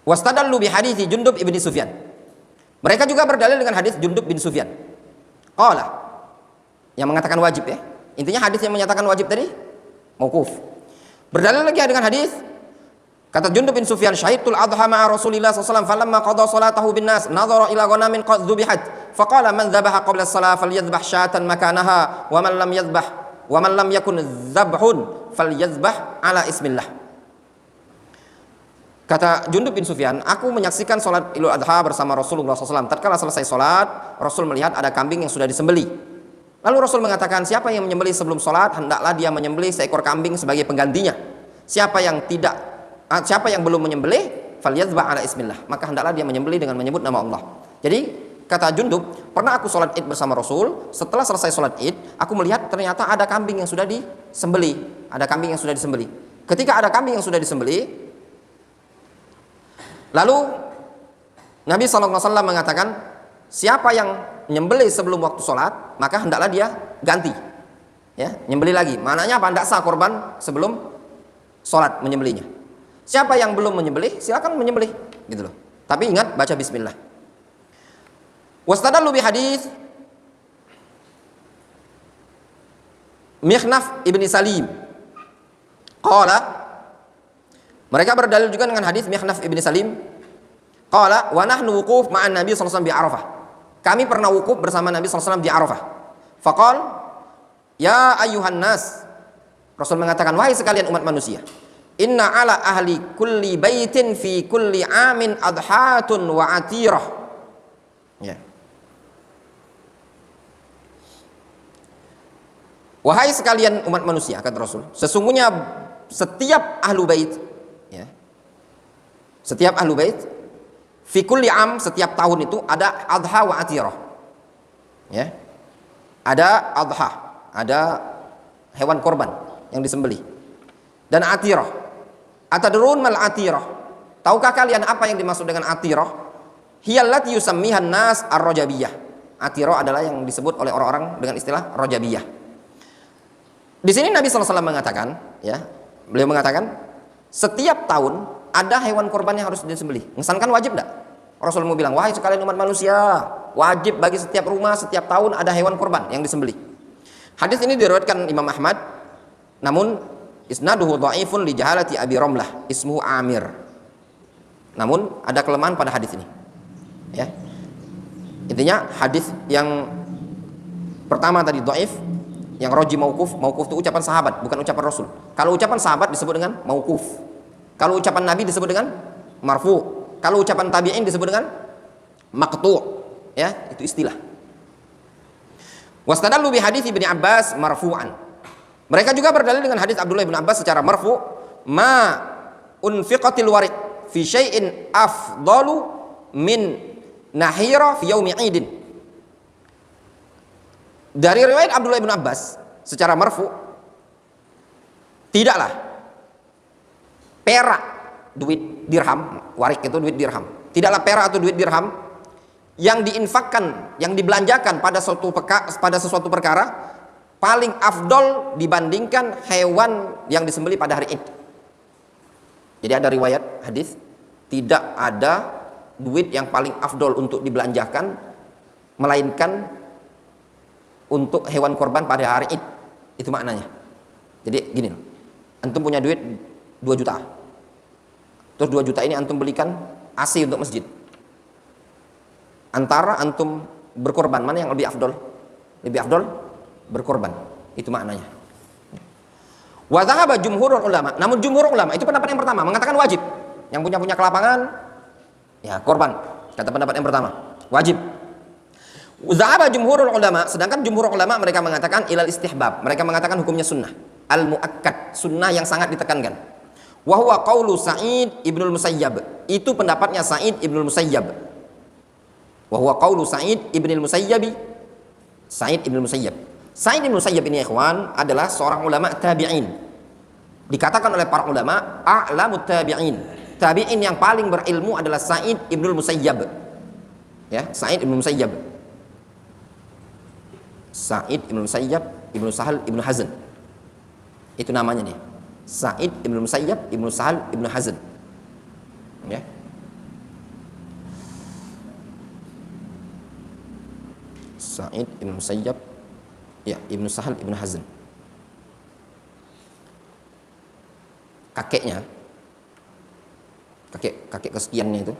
Wastadallu bi hadithi Jundub ibn Sufyan. Mereka juga berdalil dengan hadis Jundub bin Sufyan. Qala, yang mengatakan wajib ya. Intinya hadis yang menyatakan wajib tadi mauquf. Berdalil lagi dengan hadis kata Jundub bin Sufyan, syahidtul adha ma'a Rasulillah sallallahu alaihi wasallam falamma qada salatahu bin nas nadhara ila ghanamin qad dhubihat faqala man dhabaha qabla as-salah falyadhbah syatan makanaha wa man lam yadhbah wa man lam yakun dzabhun falyadhbah ala ismillah. Kata Jundub bin Sufyan, aku menyaksikan salat Idul Adha bersama Rasulullah SAW. Tatkala selesai salat, Rasul melihat ada kambing yang sudah disembeli. Lalu Rasul mengatakan, siapa yang menyembelih sebelum salat, hendaklah dia menyembelih seekor kambing sebagai penggantinya. Siapa yang belum menyembelih, falyadhbah ala ismillah, maka hendaklah dia menyembelih dengan menyebut nama Allah. Jadi kata Jundub, pernah aku sholat id bersama Rasul. Setelah selesai sholat id, aku melihat ternyata ada kambing yang sudah disembeli. Ketika ada kambing yang sudah disembeli, lalu Nabi SAW mengatakan, siapa yang menyembelih sebelum waktu sholat, maka hendaklah dia ganti, ya, nyembelih lagi. Maknanya apa? Tidak sah korban sebelum sholat menyembelihnya. Siapa yang belum menyembelih, silakan menyembelih, gitu loh. Tapi ingat baca bismillah. Wastadallu bi hadis Mikhnaf ibn Salim. Qala, mereka berdalil juga dengan hadis Mikhnaf ibn Salim. Qala wa nahnu wuquf ma'an Nabi sallallahu alaihi wasallam bi Arafah. Kami pernah wukuf bersama Nabi sallallahu alaihi wasallam di Arafah. Faqal, ya ayyuhan nas. Rasul mengatakan, wahai sekalian umat manusia, inna ala ahli kulli baitin fi kulli amin adhatun wa atirah. Ya. Wahai sekalian umat manusia, kata Rasul, sesungguhnya setiap ahlu bait, ya, setiap ahlu bait, fi kulli am, setiap tahun itu ada adha wa atirah, ya, ada adha, ada hewan korban yang disembelih, dan atirah. Atadrun mal atirah? Tahukah kalian apa yang dimaksud dengan atirah? Hiyallati yusammihan nas ar-rajabiyah. Atirah adalah yang disebut oleh orang-orang dengan istilah rajabiyah. Di sini Nabi SAW mengatakan, ya, beliau mengatakan setiap tahun ada hewan korban yang harus disembelih. Misalkan wajib enggak? Rasul mau bilang, wahai sekalian umat manusia, wajib bagi setiap rumah setiap tahun ada hewan korban yang disembelih. Hadis ini diriwayatkan Imam Ahmad, namun isnaduhu dhaifun li jahalati Abi Ramlah ismuhu Amir. Namun ada kelemahan pada hadis ini. Ya. Intinya hadis yang pertama tadi dhaif, yang roji mauquf itu ucapan sahabat, bukan ucapan Rasul. Kalau ucapan sahabat disebut dengan mauquf. Kalau ucapan Nabi disebut dengan marfu. Kalau ucapan tabi'in disebut dengan maqtu'. Ya, itu istilah. Wastadallu bi hadits Ibnu Abbas marfu'an. Mereka juga berdalil dengan hadis Abdullah bin Abbas secara marfu, ma unfiqatil warid fi syai'in afdalu min nahira fi yaumi 'idin. Dari riwayat Abdullah bin Abbas secara marfu, tidaklah perak, duit dirham, warik itu duit dirham, tidaklah perak atau duit dirham yang diinfakkan, yang dibelanjakan pada sesuatu perkara paling afdol dibandingkan hewan yang disembelih pada hari Id. Jadi ada riwayat hadis, tidak ada duit yang paling afdol untuk dibelanjakan melainkan untuk hewan korban pada hari Id. Itu maknanya. Jadi gini loh, antum punya duit 2 juta, terus 2 juta ini antum belikan AC untuk masjid. Antara antum berkorban, mana yang lebih afdol? Lebih afdol berkorban. Itu maknanya. Wa dhahaba jumhurul ulama. Namun jumhur ulama, itu pendapat yang pertama, mengatakan wajib. Yang punya kelapangan, ya korban. Kata pendapat yang pertama, wajib. Zahaba jumhurul ulama, sedangkan jumhur ulama mereka mengatakan ilal istihbab. Mereka mengatakan hukumnya sunnah. Al muakkad, sunnah yang sangat ditekankan. Wa huwa qaulu Sa'id ibnul Musayyab. Itu pendapatnya Sa'id ibnul Musayyab. Wa huwa qaulu Sa'id ibnul Musayyab. Sa'id ibnul Musayyab. Sa'id ibnul Musayyab ini ikhwan adalah seorang ulama tabi'in. Dikatakan oleh para ulama a'lamut tabi'in. Tabi'in yang paling berilmu adalah Sa'id ibnul Musayyab. Ya, Sa'id ibnul Musayyab. Sa'id ibn Musayyab ibnu Sahal ibnu Hazn, itu namanya dia. Sa'id ibn Musayyab ibnu Sahal ibnu Hazn, ya. Sa'id ibn Musayyab, ya, ibnu Sahal ibnu Hazn. Kakeknya, kakek kesekiannya itu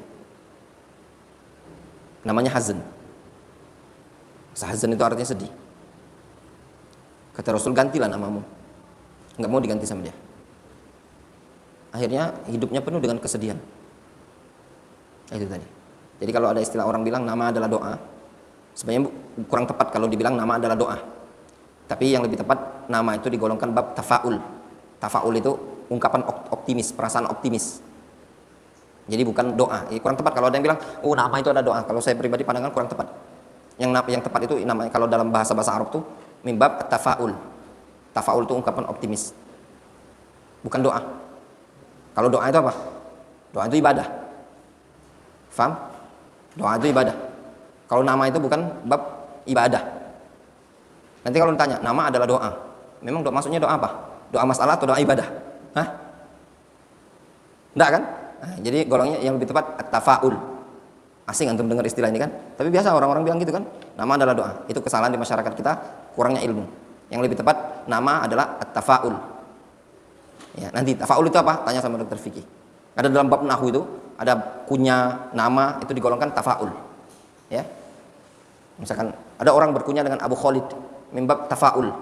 namanya Hazn. Hazn itu artinya sedih. Kata Rasul, gantilah namamu. Enggak mau diganti sama dia. Akhirnya hidupnya penuh dengan kesedihan. Itu tadi. Jadi kalau ada istilah orang bilang nama adalah doa, sebenarnya kurang tepat kalau dibilang nama adalah doa. Tapi yang lebih tepat, nama itu digolongkan bab tafa'ul. Tafa'ul itu ungkapan optimis, perasaan optimis. Jadi bukan doa. Kurang tepat kalau ada yang bilang, oh nama itu ada doa. Kalau saya pribadi pandangan kurang tepat. Yang tepat itu namanya kalau dalam bahasa Arab tuh mimbab tafaul. Tafaul itu ungkapan optimis. Bukan doa. Kalau doa itu apa? Doa itu ibadah. Faham? Doa itu ibadah. Kalau nama itu bukan bab ibadah. Nanti kalau ditanya, nama adalah doa. Memang doa maksudnya doa apa? Doa masalah atau doa ibadah? Hah? Enggak kan? Nah, jadi golongnya yang lebih tepat at-tafaul. Asing antum dengar istilah ini kan? Tapi biasa orang-orang bilang gitu kan? Nama adalah doa. Itu kesalahan di masyarakat kita, kurangnya ilmu. Yang lebih tepat nama adalah at-tafaul. Ya, nanti tafaul itu apa? Tanya sama dokter fikih. Ada dalam bab nahwu itu, ada kunya, nama itu digolongkan tafaul. Ya. Misalkan ada orang berkunya dengan Abu Khalid, mimbab tafaul.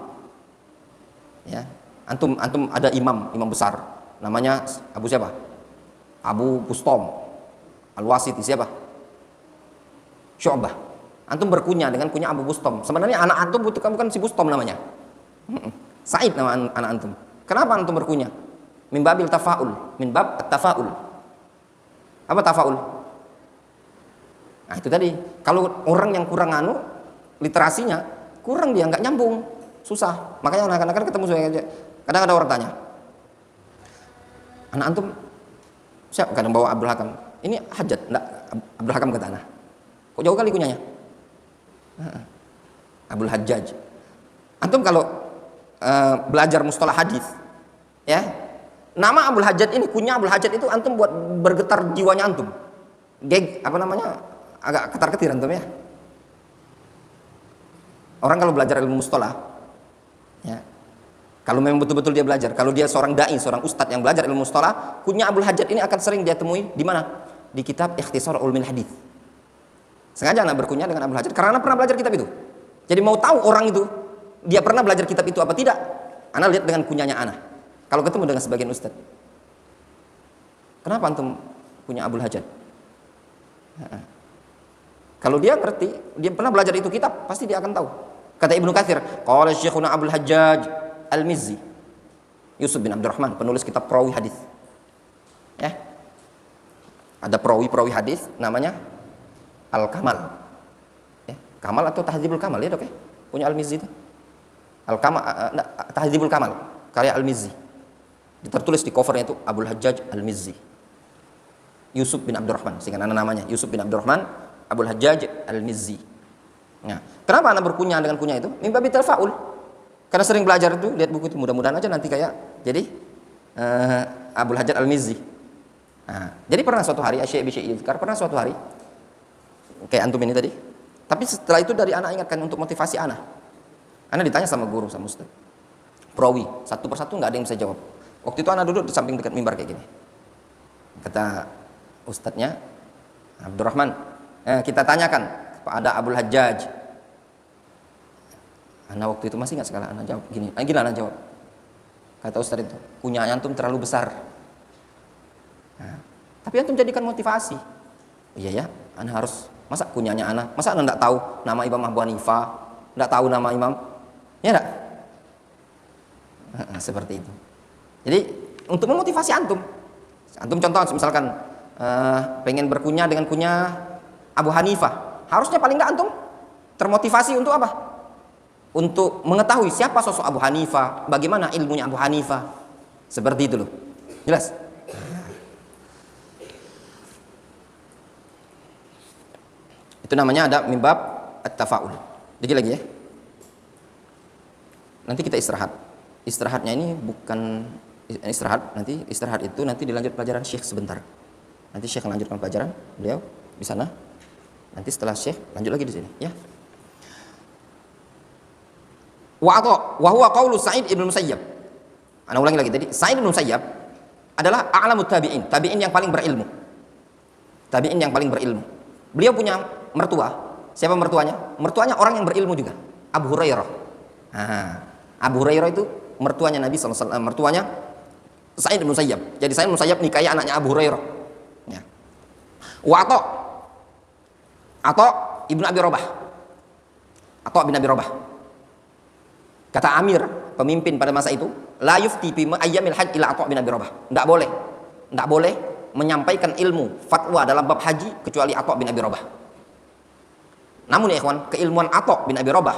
Ya. Antum ada imam besar, namanya Abu siapa? Abu Bustom. Al-Wasiti siapa? Syu'bah. Antum berkunya dengan kunya Abu Bustom. Sebenarnya anak antum bukan si Bustom namanya. Said nama anak antum. Kenapa antum berkunya? Min babil tafaul, min bab tafaul. Apa tafaul? Nah, itu tadi. Kalau orang yang kurang literasinya kurang, dia nggak nyambung, susah. Makanya anak-anak ketemu saya, kadang ada orang tanya, anak antum siapa? Kadang bawa Abdul Hakam. Ini hajat, enggak? Abdul Hakam kata anak. Kok jauh kali kunyanya? Abdul Hajjaj. Antum kalau belajar mustalah hadis, ya, nama Abdul Hajjaj ini, kunya Abdul Hajjaj itu antum buat bergetar jiwanya antum. Agak ketar-ketir antum ya. Orang kalau belajar ilmu mustalah, ya, kalau memang betul-betul dia belajar, kalau dia seorang dai, seorang ustadz yang belajar ilmu mustalah, kunya Abdul Hajjaj ini akan sering dia temui di mana? Di kitab Ikhtisar Ulumil Hadis. Sengaja anak berkunya dengan Abdul Hajjaj karena anak pernah belajar kitab itu. Jadi mau tahu orang itu dia pernah belajar kitab itu apa tidak, anak lihat dengan kunyanya anak. Kalau ketemu dengan sebagian ustaz, kenapa antum punya Abdul Hajjaj? Kalau dia ngerti, dia pernah belajar itu kitab, pasti dia akan tahu. Kata Ibnu Katsir, qala Syekhuna Abdul Hajjaj Al-Mizzi, Yusuf bin Abdurrahman, penulis kitab perawi hadis. Ya. Ada perawi hadis namanya Al-Kamal. Ya, Kamal atau Tahdzibul Kamal ya, Dok ya? Punya Al-Mizzi itu. Al-Kamal, Tahdzibul Kamal, karya Al-Mizzi. Tertulis di covernya itu Abdul Hajjaj Al-Mizzi. Yusuf bin Abdurrahman, sehingga namanya Yusuf bin Abdurrahman Abdul Hajjaj Al-Mizzi. Nah, kenapa anak berkunyah dengan kunyah itu? Mimba bital faul. Karena sering belajar itu, lihat buku itu, mudah-mudahan aja nanti kayak jadi Abdul Hajjaj Al-Mizzi. Nah, jadi pernah suatu hari pernah suatu hari kayak antum ini tadi. Tapi setelah itu dari anak ingatkan untuk motivasi anak. Anak ditanya sama guru, sama ustaz. Perawi, satu persatu nggak ada yang bisa jawab. Waktu itu anak duduk di samping dekat mimbar kayak gini. Kata ustadznya, Abdurrahman, kita tanyakan kepada Abdul Hajjaj. Anak waktu itu masih ingat sekali, anak jawab gini. Gini anak jawab. Kata ustadz itu, kunyanya antum terlalu besar. Nah, tapi antum jadikan motivasi. Iya ya, ana harus masa kunyahnya ana, masa ana enggak tahu nama Imam Abu Hanifah, enggak tahu nama Imam, ya enggak? Seperti itu. Jadi untuk memotivasi antum contoh misalkan pengen berkunyah dengan kunyah Abu Hanifah, harusnya paling enggak antum termotivasi untuk apa? Untuk mengetahui siapa sosok Abu Hanifah, bagaimana ilmunya Abu Hanifah, seperti itu loh. Jelas? Itu namanya ada mimbab at-tafaul. Dikit lagi ya. Nanti kita istirahat. Istirahatnya ini bukan istirahat, nanti istirahat itu nanti dilanjut pelajaran Syekh sebentar. Nanti Syekh melanjutkan pelajaran beliau di sana. Nanti setelah Syekh lanjut lagi di sini, ya. Wa huwa qaulu Sa'id ibn Musayyab. Ana ulangi lagi tadi, Sa'id ibn Musayyab adalah a'lamut tabi'in, tabi'in yang paling berilmu. Tabi'in yang paling berilmu. Beliau punya mertua. Siapa mertuanya? Mertuanya orang yang berilmu juga, Abu Hurairah. Abu Hurairah itu mertuanya Nabi SAW, mertuanya Sa'id bin Musayyab. Jadi Sa'id bin Musayyab nikahi anaknya Abu Hurairah. Ya. Wa Atha ibnu Abi Rabah. Atha bin Abi Rabah. Kata Amir, pemimpin pada masa itu, la yufti fi ayyamil hajj ila Atha bin Abi Rabah. Enggak boleh menyampaikan ilmu fatwa dalam bab haji kecuali Atha bin Abi Rabah. Namun ya ikhwan, keilmuan Atha bin Abi Rabah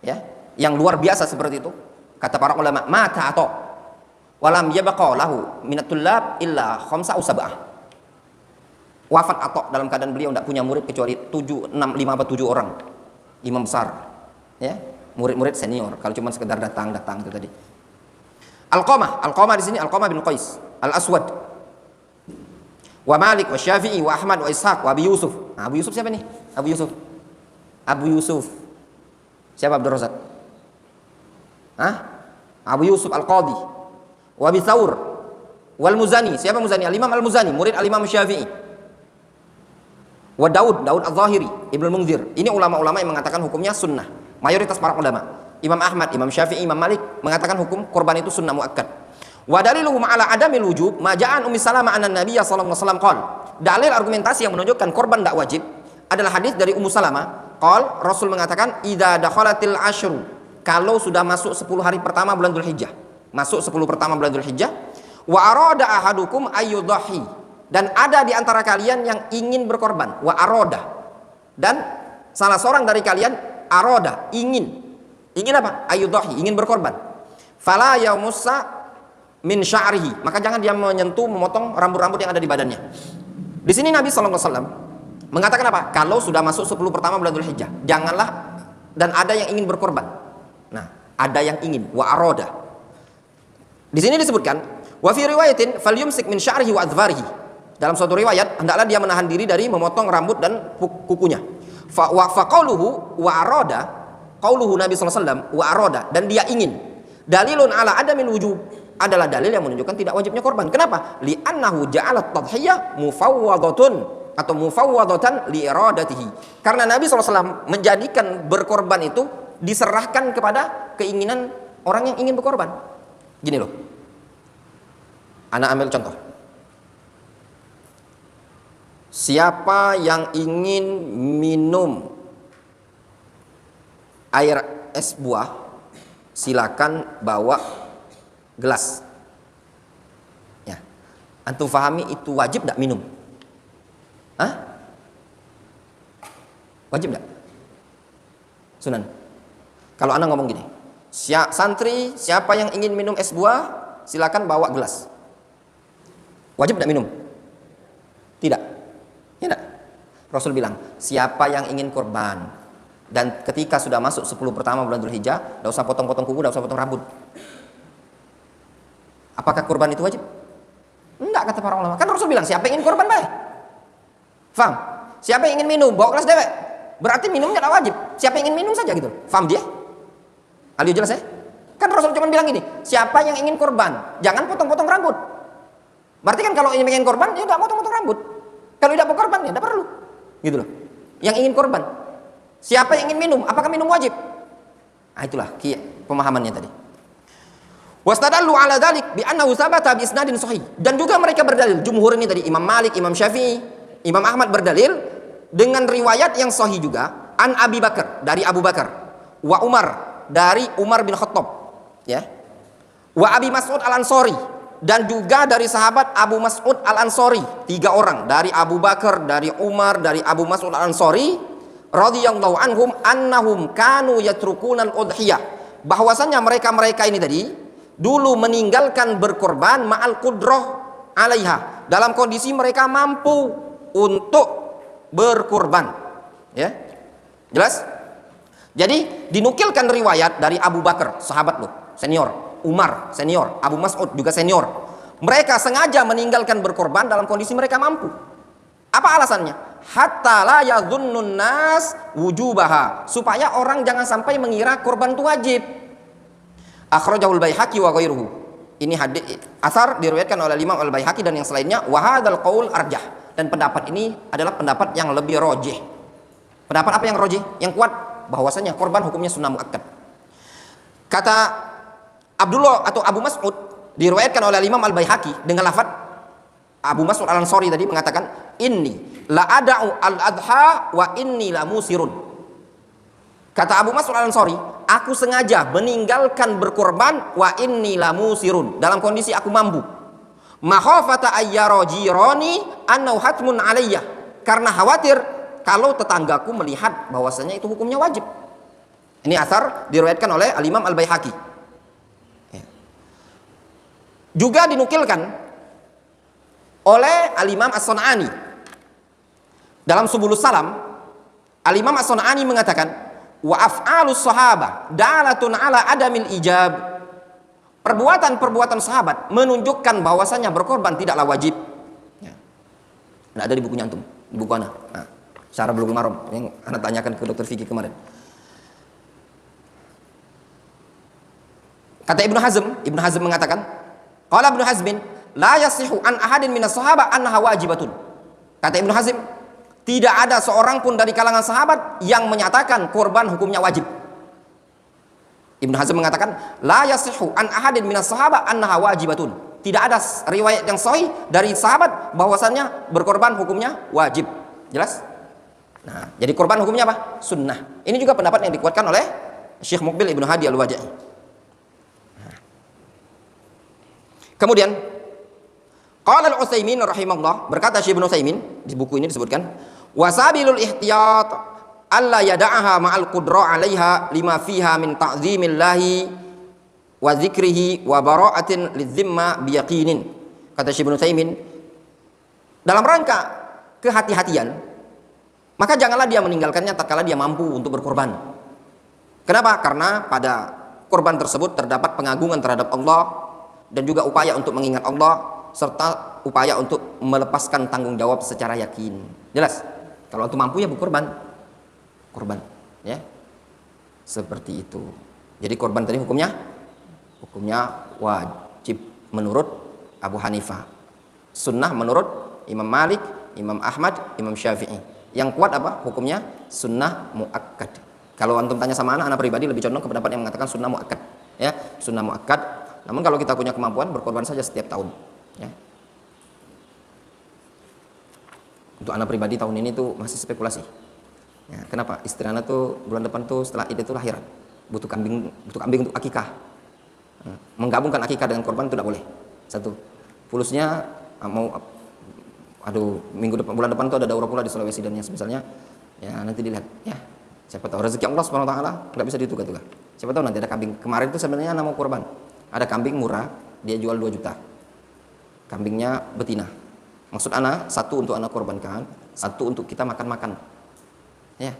ya, yang luar biasa seperti itu. Kata para ulama, mata Atha walam yabqa lahu minat tullab illa khamsa aw sab'ah. Wafat Atha dalam keadaan beliau tidak punya murid kecuali 7, 6, 5 atau 7 orang. Imam besar. Ya, murid-murid senior. Kalau cuma sekedar datang itu tadi. Alqamah di sini Alqamah bin Qais, Al-Aswad. Wa Malik wa Syafi'i wa Ahmad wa Ishaq wa Abi Yusuf. Nah, Abu Yusuf siapa nih? Abu Yusuf. Siapa Abdul Razak? Abu Yusuf Al-Qadhi. Wa Abi Thawr wal Muzani. Siapa Muzani? Al-Imam Al-Muzani, murid Al-Imam Syafi'i. Wa Daud Al-Zahiri, Ibnu Munzir. Ini ulama-ulama yang mengatakan hukumnya sunnah. Mayoritas para ulama. Imam Ahmad, Imam Syafi'i, Imam Malik mengatakan hukum korban itu sunnah muakkad. Wa daliluhum ala adamil wujub ma ja'an Ummi Salamah anna Nabiy sallallahu alaihi wasallam qala. Dalil argumentasi yang menunjukkan korban tidak wajib adalah hadis dari Ummu Salamah. Qala, Rasul mengatakan idza dakhalatil asyru, kalau sudah masuk 10 hari pertama bulan Dzulhijjah. Masuk 10 pertama bulan Dzulhijjah, wa arada ahadukum ayyudhahi, dan ada di antara kalian yang ingin berkorban. Wa arada, dan salah seorang dari kalian arada, ingin apa? Ayyudhahi, ingin berkorban. Fala yamussa min sya'rihi, maka jangan dia menyentuh, memotong rambut-rambut yang ada di badannya. Di sini Nabi SAW mengatakan apa? Kalau sudah masuk 10 pertama bulan Dzulhijjah, janganlah, dan ada yang ingin berkorban. Nah, ada yang ingin, wa arada. Di sini disebutkan, wa fi riwayatin falyumsik min sya'rihi wa adfarihi. Dalam suatu riwayat, hendaklah dia menahan diri dari memotong rambut dan kukunya. Fa qauluhu wa arada, qauluhu Nabi SAW wa arada, dan dia ingin. Dalilun ala adamil wujub, adalah dalil yang menunjukkan tidak wajibnya korban. Kenapa? Li'annahu ja'alat tadhiyah mufawwadatun atau mufawwadatan li iradatihi. Karena Nabi SAW menjadikan berkorban itu diserahkan kepada keinginan orang yang ingin berkorban. Gini loh. Ana ambil contoh. Siapa yang ingin minum air es buah, silakan bawa gelas. Ya. Antum fahami itu wajib tidak minum? Wajib tidak? Sunan. Kalau anak ngomong gini, santri siapa yang ingin minum es buah, silakan bawa gelas. Wajib tidak minum? Tidak. Ya tidak? Rasul bilang, siapa yang ingin korban dan ketika sudah masuk 10 pertama bulan Dzulhijjah, tidak usah potong-potong kuku, tidak usah potong rambut. Apakah korban itu wajib? Enggak, kata para ulama. Kan Rasul bilang siapa yang ingin korban baik. Faham? Siapa yang ingin minum bawa gelas dewek. Berarti minumnya tidak wajib. Siapa yang ingin minum saja gitu. Faham dia? Alio jelas ya? Kan Rasul cuma bilang gini, siapa yang ingin korban, jangan potong-potong rambut. Berarti kan kalau ingin korban, ya tidak potong-potong rambut. Kalau tidak mau korban, ya tidak perlu. Gitu loh. Yang ingin korban. Siapa yang ingin minum, apakah minum wajib? Nah, itulah pemahamannya tadi. Wastadallu ala dzalik bi annahu sabata bi isnadin sahih. Dan juga mereka berdalil, jumhur ini tadi Imam Malik, Imam Syafi'i, Imam Ahmad berdalil dengan riwayat yang sahih juga an Abi Bakar, dari Abu Bakar, wa Umar, dari Umar bin Khattab, ya, wa Abi Mas'ud Al-Ansari, dan juga dari sahabat Abu Mas'ud Al-Ansari, 3 orang, dari Abu Bakar, dari Umar, dari Abu Mas'ud Al-Ansari radhiyallahu anhum annahum kanu yatrukunal udhiyah, bahwasanya mereka-mereka ini tadi dulu meninggalkan berkorban ma'al qudrah alaiha, dalam kondisi mereka mampu untuk berkorban, ya. Jelas? Jadi dinukilkan riwayat dari Abu Bakar, sahabat loh, senior, Umar senior, Abu Mas'ud juga senior. Mereka sengaja meninggalkan berkorban dalam kondisi mereka mampu. Apa alasannya? Hatta la yadhunnun nas wujubaha, supaya orang jangan sampai mengira korban itu wajib. Akhrajahul Baihaqi wa ghairuhu. Ini hadis asar diriwayatkan oleh Imam Al-Baihaqi dan yang selainnya. Wa hadzal qaul arjah, dan pendapat ini adalah pendapat yang lebih rajih. Pendapat apa yang rajih? Yang kuat, bahwasanya korban hukumnya sunnah muakkad. Kata Abdullah atau Abu Mas'ud, diriwayatkan oleh Imam Al-Baihaqi dengan lafaz Abu Mas'ud Al-Ansari tadi mengatakan, inni la ada'u al-adha wa inni la musirun. Kata Abu Mas'ud Al-Ansari, aku sengaja meninggalkan berkorban wa inni la musirun, dalam kondisi aku mampu. Makhafata ayyara jirani annahu hatmun alayya, karena khawatir kalau tetanggaku melihat bahwasanya itu hukumnya wajib. Ini asar diriwayatkan oleh Al-Imam Al-Baihaqi. Juga dinukilkan oleh Al-Imam As-Sun'ani dalam Subulus Salam. Al-Imam As-Sun'ani mengatakan, wa af'alus sahabah dalatun ala adamil ijab, perbuatan-perbuatan sahabat menunjukkan bahwasanya berkorban tidaklah wajib. Nah, ada di bukunya antum, di buku ana. Nah, Syarah Bulughul Maram yang ana tanyakan ke Dr. Fikih kemarin. Kata Ibnu Hazm mengatakan, qala Ibnu Hazmin la yasihu an ahadin minas sahabah annaha wajibatun. Kata Ibnu Hazm, tidak ada seorang pun dari kalangan sahabat yang menyatakan korban hukumnya wajib. Ibnu Hazm mengatakan, la yasihu an ahadin minas sahabah annaha wajibatun. Tidak ada riwayat yang sahih dari sahabat bahwasannya berkorban hukumnya wajib. Jelas? Nah, jadi korban hukumnya apa? Sunnah. Ini juga pendapat yang dikuatkan oleh Syekh Muqbil Ibnu Hadi Al-Wadi'i. Kemudian qala Al-Utsaimin rahimahullah, berkata Syekh Ibnu Utsaimin, di buku ini disebutkan, wasabilul ihtiyat alla yada'aha ma'al qudra 'alaiha lima fiha min ta'zimillahi wa dzikrihi wa bara'atin lidzimma biyaqinin. Kata Syekh Ibnu Utsaimin, dalam rangka kehati-hatian, maka janganlah dia meninggalkannya tatkala dia mampu untuk berkorban. Kenapa? Karena pada korban tersebut terdapat pengagungan terhadap Allah dan juga upaya untuk mengingat Allah serta upaya untuk melepaskan tanggung jawab secara yakin. Jelas? Kalau antum mampu ya berkorban. Korban, ya. Seperti itu. Jadi korban tadi hukumnya wajib menurut Abu Hanifah. Sunnah menurut Imam Malik, Imam Ahmad, Imam Syafi'i. Yang kuat apa? Hukumnya sunnah muakkad. Kalau antum tanya sama anak pribadi lebih condong ke pendapat yang mengatakan sunnah muakkad, ya, sunnah muakkad. Namun kalau kita punya kemampuan berkorban saja setiap tahun, ya. Untuk anak pribadi tahun ini tuh masih spekulasi. Ya, kenapa? Istri anak tuh bulan depan tuh setelah Id itu lahiran, butuh kambing untuk akikah. Menggabungkan akikah dengan korban itu tidak boleh. Satu, fulusnya mau, bulan depan tuh ada daurah pula di Sulawesi dan yang misalnya, ya nanti dilihat, ya. Siapa tahu rezeki Allah Subhanahu wa taala enggak bisa dituga-tuga. Siapa tahu nanti ada kambing. Kemarin tuh sebenarnya anak mau korban. Ada kambing murah, dia jual 2 juta. Kambingnya betina. Maksud anak, satu untuk anak korbankan, satu untuk kita makan-makan. Ya.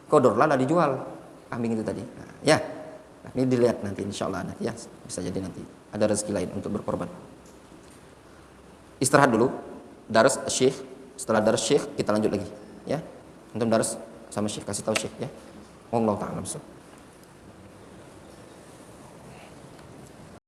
Kodor lah dijual kambing itu tadi. Nah, ya. Nah, ini dilihat nanti insyaallah nanti, ya. Bisa jadi nanti ada rezeki lain untuk berkorban. Istirahat dulu. Darus Syekh. Setelah darus Syekh kita lanjut lagi, ya. Antum darus sama Syekh, kasih tahu Syekh, ya. Wallahu ta'ala.